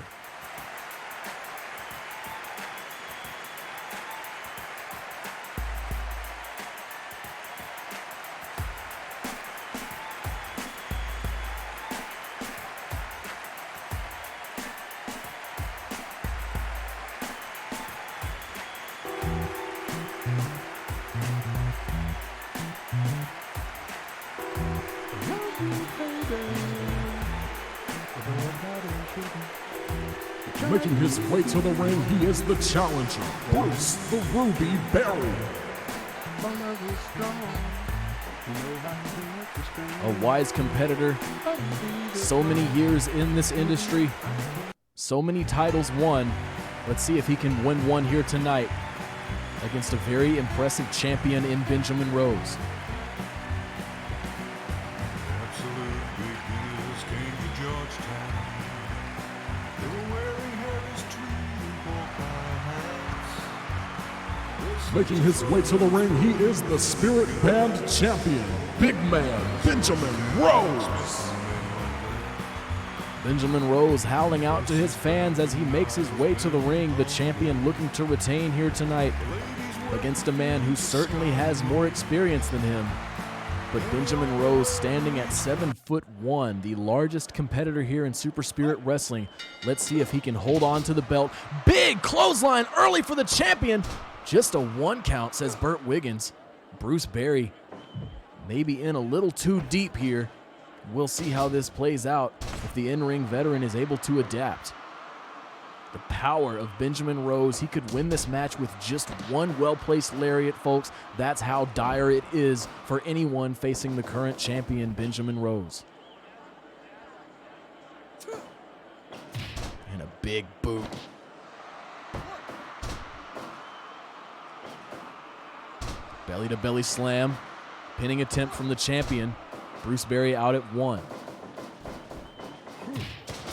Making his way to the ring, he is the challenger, Bruce the Ruby Berry. A wise competitor, so many years in this industry, so many titles won. Let's see if he can win one here tonight against a very impressive champion in Benjamin Rose. Making his way to the ring, he is the Spirit Band champion, big man Benjamin Rose. Benjamin Rose howling out to his fans as he makes his way to the ring, the champion looking to retain here tonight against a man who certainly has more experience than him. But Benjamin Rose standing at 7'1", the largest competitor here in Super Spirit Wrestling. Let's see if he can hold on to the belt. Big clothesline early for the champion. Just a 1 count, says Burt Wiggins. Bruce Berry maybe in a little too deep here. We'll see how this plays out if the in-ring veteran is able to adapt. The power of Benjamin Rose. He could win this match with just one well-placed lariat, folks. That's how dire it is for anyone facing the current champion, Benjamin Rose. And a big boot. Belly-to-belly slam. Pinning attempt from the champion. Bruce Berry out at 1.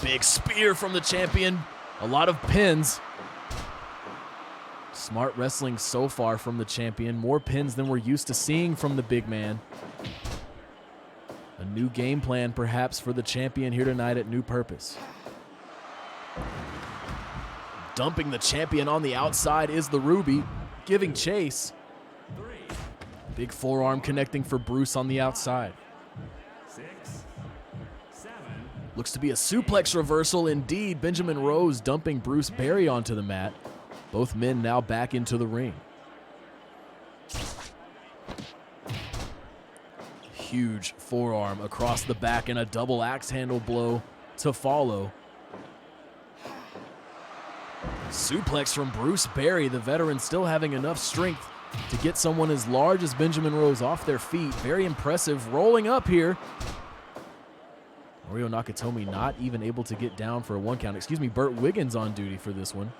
Big spear from the champion. A lot of pins. Smart wrestling so far from the champion. More pins than we're used to seeing from the big man. A new game plan perhaps for the champion here tonight at New Purpose. Dumping the champion on the outside is the Ruby. giving chase. Big forearm connecting for Bruce on the outside. Looks to be a suplex reversal indeed. Benjamin Rose dumping Bruce Berry onto the mat. Both men now back into the ring. Huge forearm across the back and a double axe handle blow to follow. Suplex from Bruce Berry, the veteran still having enough strength to get someone as large as Benjamin Rose off their feet. Very impressive, rolling up here. Mario Nakatomi not even able to get down for a 1 count. Excuse me, Burt Wiggins on duty for this one.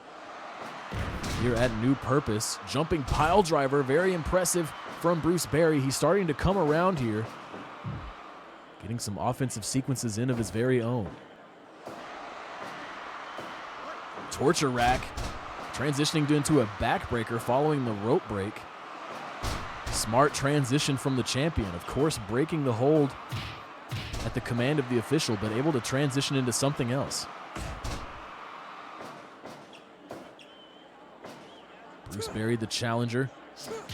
Here at New Purpose, jumping pile driver, very impressive from Bruce Berry. He's starting to come around here, getting some offensive sequences in of his very own. Torture rack, transitioning into a backbreaker following the rope break. Smart transition from the champion, of course breaking the hold at the command of the official, but able to transition into something else. Bruce Berry, the challenger,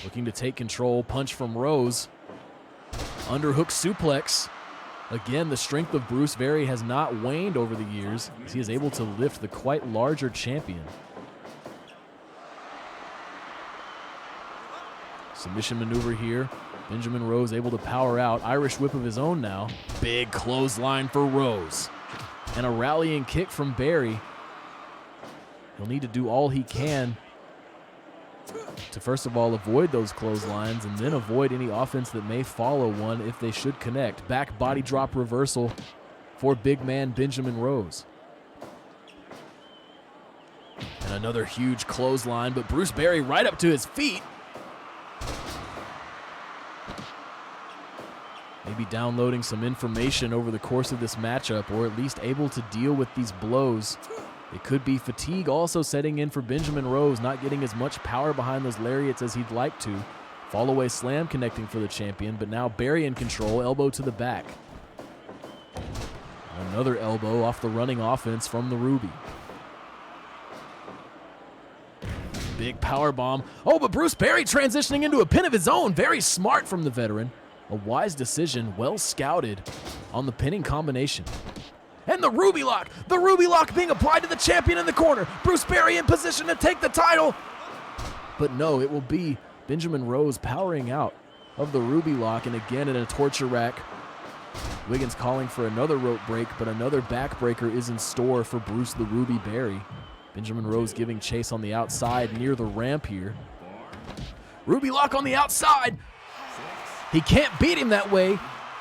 looking to take control. Punch from Rose. Underhook suplex. Again, the strength of Bruce Berry has not waned over the years as he is able to lift the quite larger champion. Submission maneuver here. Benjamin Rose able to power out. Irish whip of his own now. Big clothesline for Rose. And a rallying kick from Berry. He'll need to do all he can to first of all avoid those clotheslines and then avoid any offense that may follow one if they should connect. Back body drop reversal for big man Benjamin Rose. And another huge clothesline, but Bruce Berry right up to his feet. Maybe downloading some information over the course of this matchup, or at least able to deal with these blows. It could be fatigue also setting in for Benjamin Rose, not getting as much power behind those lariats as he'd like to. Fall away slam connecting for the champion, but now Berry in control, elbow to the back. Another elbow off the running offense from the Ruby. Big power bomb. Oh, but Bruce Berry transitioning into a pin of his own. Very smart from the veteran. A wise decision, well scouted on the pinning combination. And the Ruby Lock being applied to the champion in the corner. Bruce Berry in position to take the title. But no, it will be Benjamin Rose powering out of the Ruby Lock, and again in a torture rack. Wiggins calling for another rope break, but another backbreaker is in store for Bruce the Ruby Berry. Benjamin Rose giving chase on the outside near the ramp here. Ruby Lock on the outside. He can't beat him that way.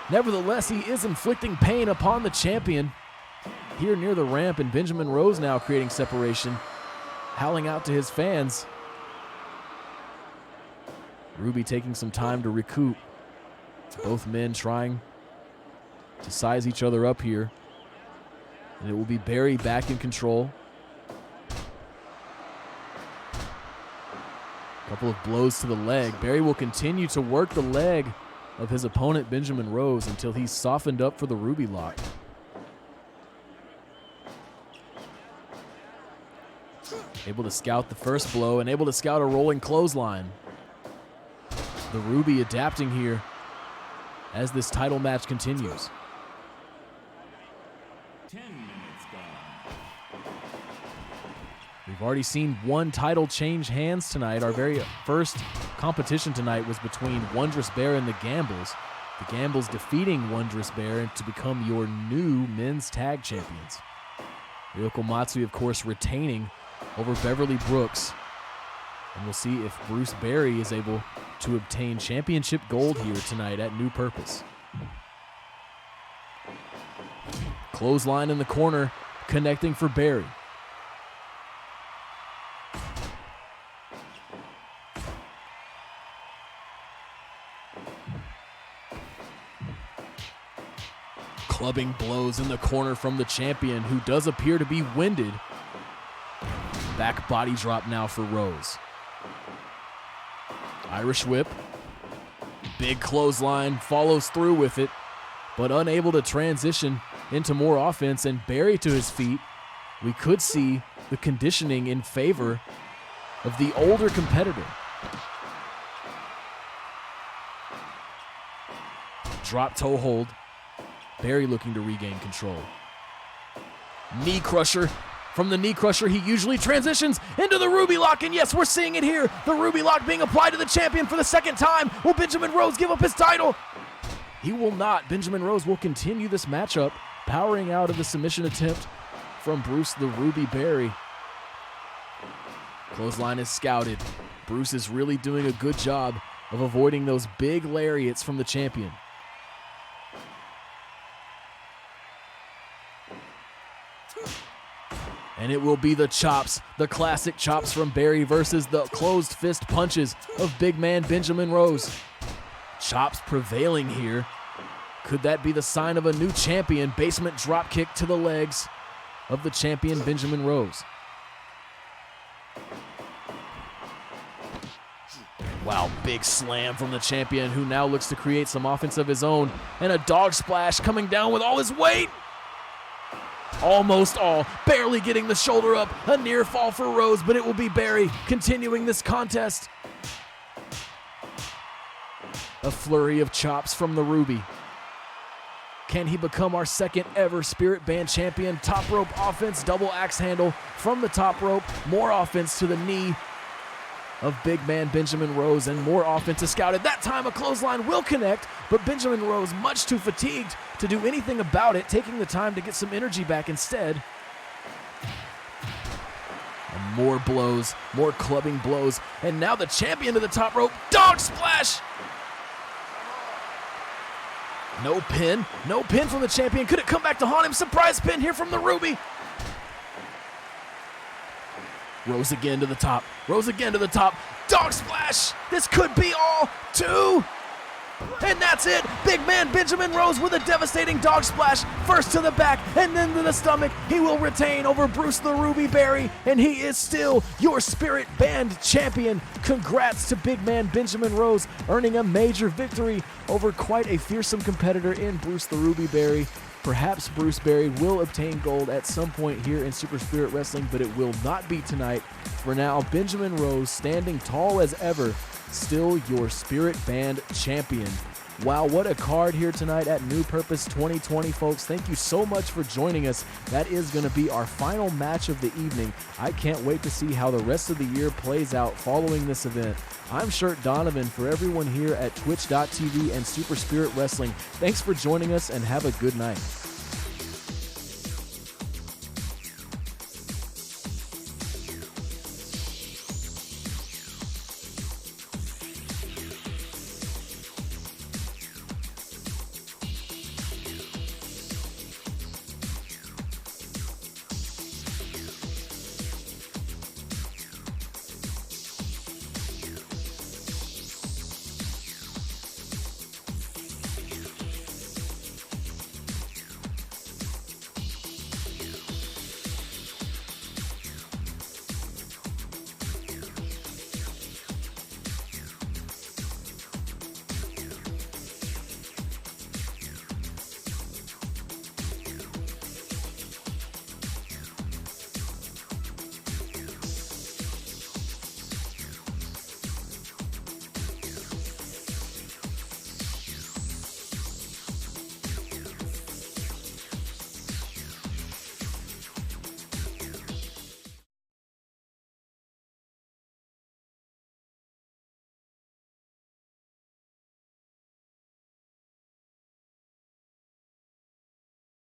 Nevertheless, he is inflicting pain upon the champion here near the ramp, and Benjamin Rose now creating separation, howling out to his fans. Ruby taking some time to recoup. Both men trying to size each other up here. And it will be Berry back in control. Couple of blows to the leg. Berry will continue to work the leg of his opponent, Benjamin Rose, until he's softened up for the Ruby Lock. Able to scout the first blow and able to scout a rolling clothesline. The Ruby adapting here as this title match continues. 10 minutes gone. We've already seen one title change hands tonight. Our very first competition tonight was between Wondrous Bear and the Gambles. The Gambles defeating Wondrous Bear to become your new men's tag champions. Ryoko Matsui, of course, retaining over Beverly Brooks. And we'll see if Bruce Berry is able to obtain championship gold here tonight at New Purpose. Clothesline in the corner, connecting for Berry. Clubbing blows in the corner from the champion, who does appear to be winded. Back body drop now for Rose. Irish whip. Big clothesline, follows through with it, but unable to transition into more offense, and Berry to his feet. We could see the conditioning in favor of the older competitor. drop toe hold. Barry looking to regain control. Knee crusher. From the knee crusher, he usually transitions into the Ruby Lock, and yes, we're seeing it here. The Ruby Lock being applied to the champion for the second time. Will Benjamin Rose give up his title? He will not. Benjamin Rose will continue this matchup, powering out of the submission attempt from Bruce the Ruby Barry. Clothesline is scouted. Bruce is really doing a good job of avoiding those big lariats from the champion. And it will be the chops, the classic chops from Barry versus the closed fist punches of big man Benjamin Rose. Chops prevailing here. Could that be the sign of a new champion? Basement drop kick to the legs of the champion Benjamin Rose. Wow, big slam from the champion, who now looks to create some offense of his own. And a dog splash coming down with all his weight. Almost all, barely getting the shoulder up. A near fall for Rose, but it will be Barry continuing this contest. A flurry of chops from the Ruby. Can he become our second ever Spirit Band champion? Top rope offense, double axe handle from the top rope. More offense to the knee of big man Benjamin Rose, and more offense is scouted. That time a clothesline will connect, but Benjamin Rose much too fatigued to do anything about it, taking the time to get some energy back instead. And more blows, more clubbing blows, and now the champion to the top rope. Dog splash! No pin from the champion. Could it come back to haunt him? Surprise pin here from the Ruby. Rose again to the top. Rose again to the top. Dog splash. This could be all two. And that's it. Big man Benjamin Rose with a devastating dog splash. First to the back and then to the stomach. He will retain over Bruce the Ruby Barry, and he is still your Spirit Band champion. Congrats to big man Benjamin Rose, earning a major victory over quite a fearsome competitor in Bruce the Ruby Barry. Perhaps Bruce Barry will obtain gold at some point here in Super Spirit Wrestling, but it will not be tonight. For now, Benjamin Rose, standing tall as ever, still your Spirit Band champion. Wow, what a card here tonight at New Purpose 2020, folks. Thank you so much for joining us. That is going to be our final match of the evening. I can't wait to see how the rest of the year plays out following this event. I'm Shirt Donovan for everyone here at Twitch.tv and Super Spirit Wrestling. Thanks for joining us and have a good night.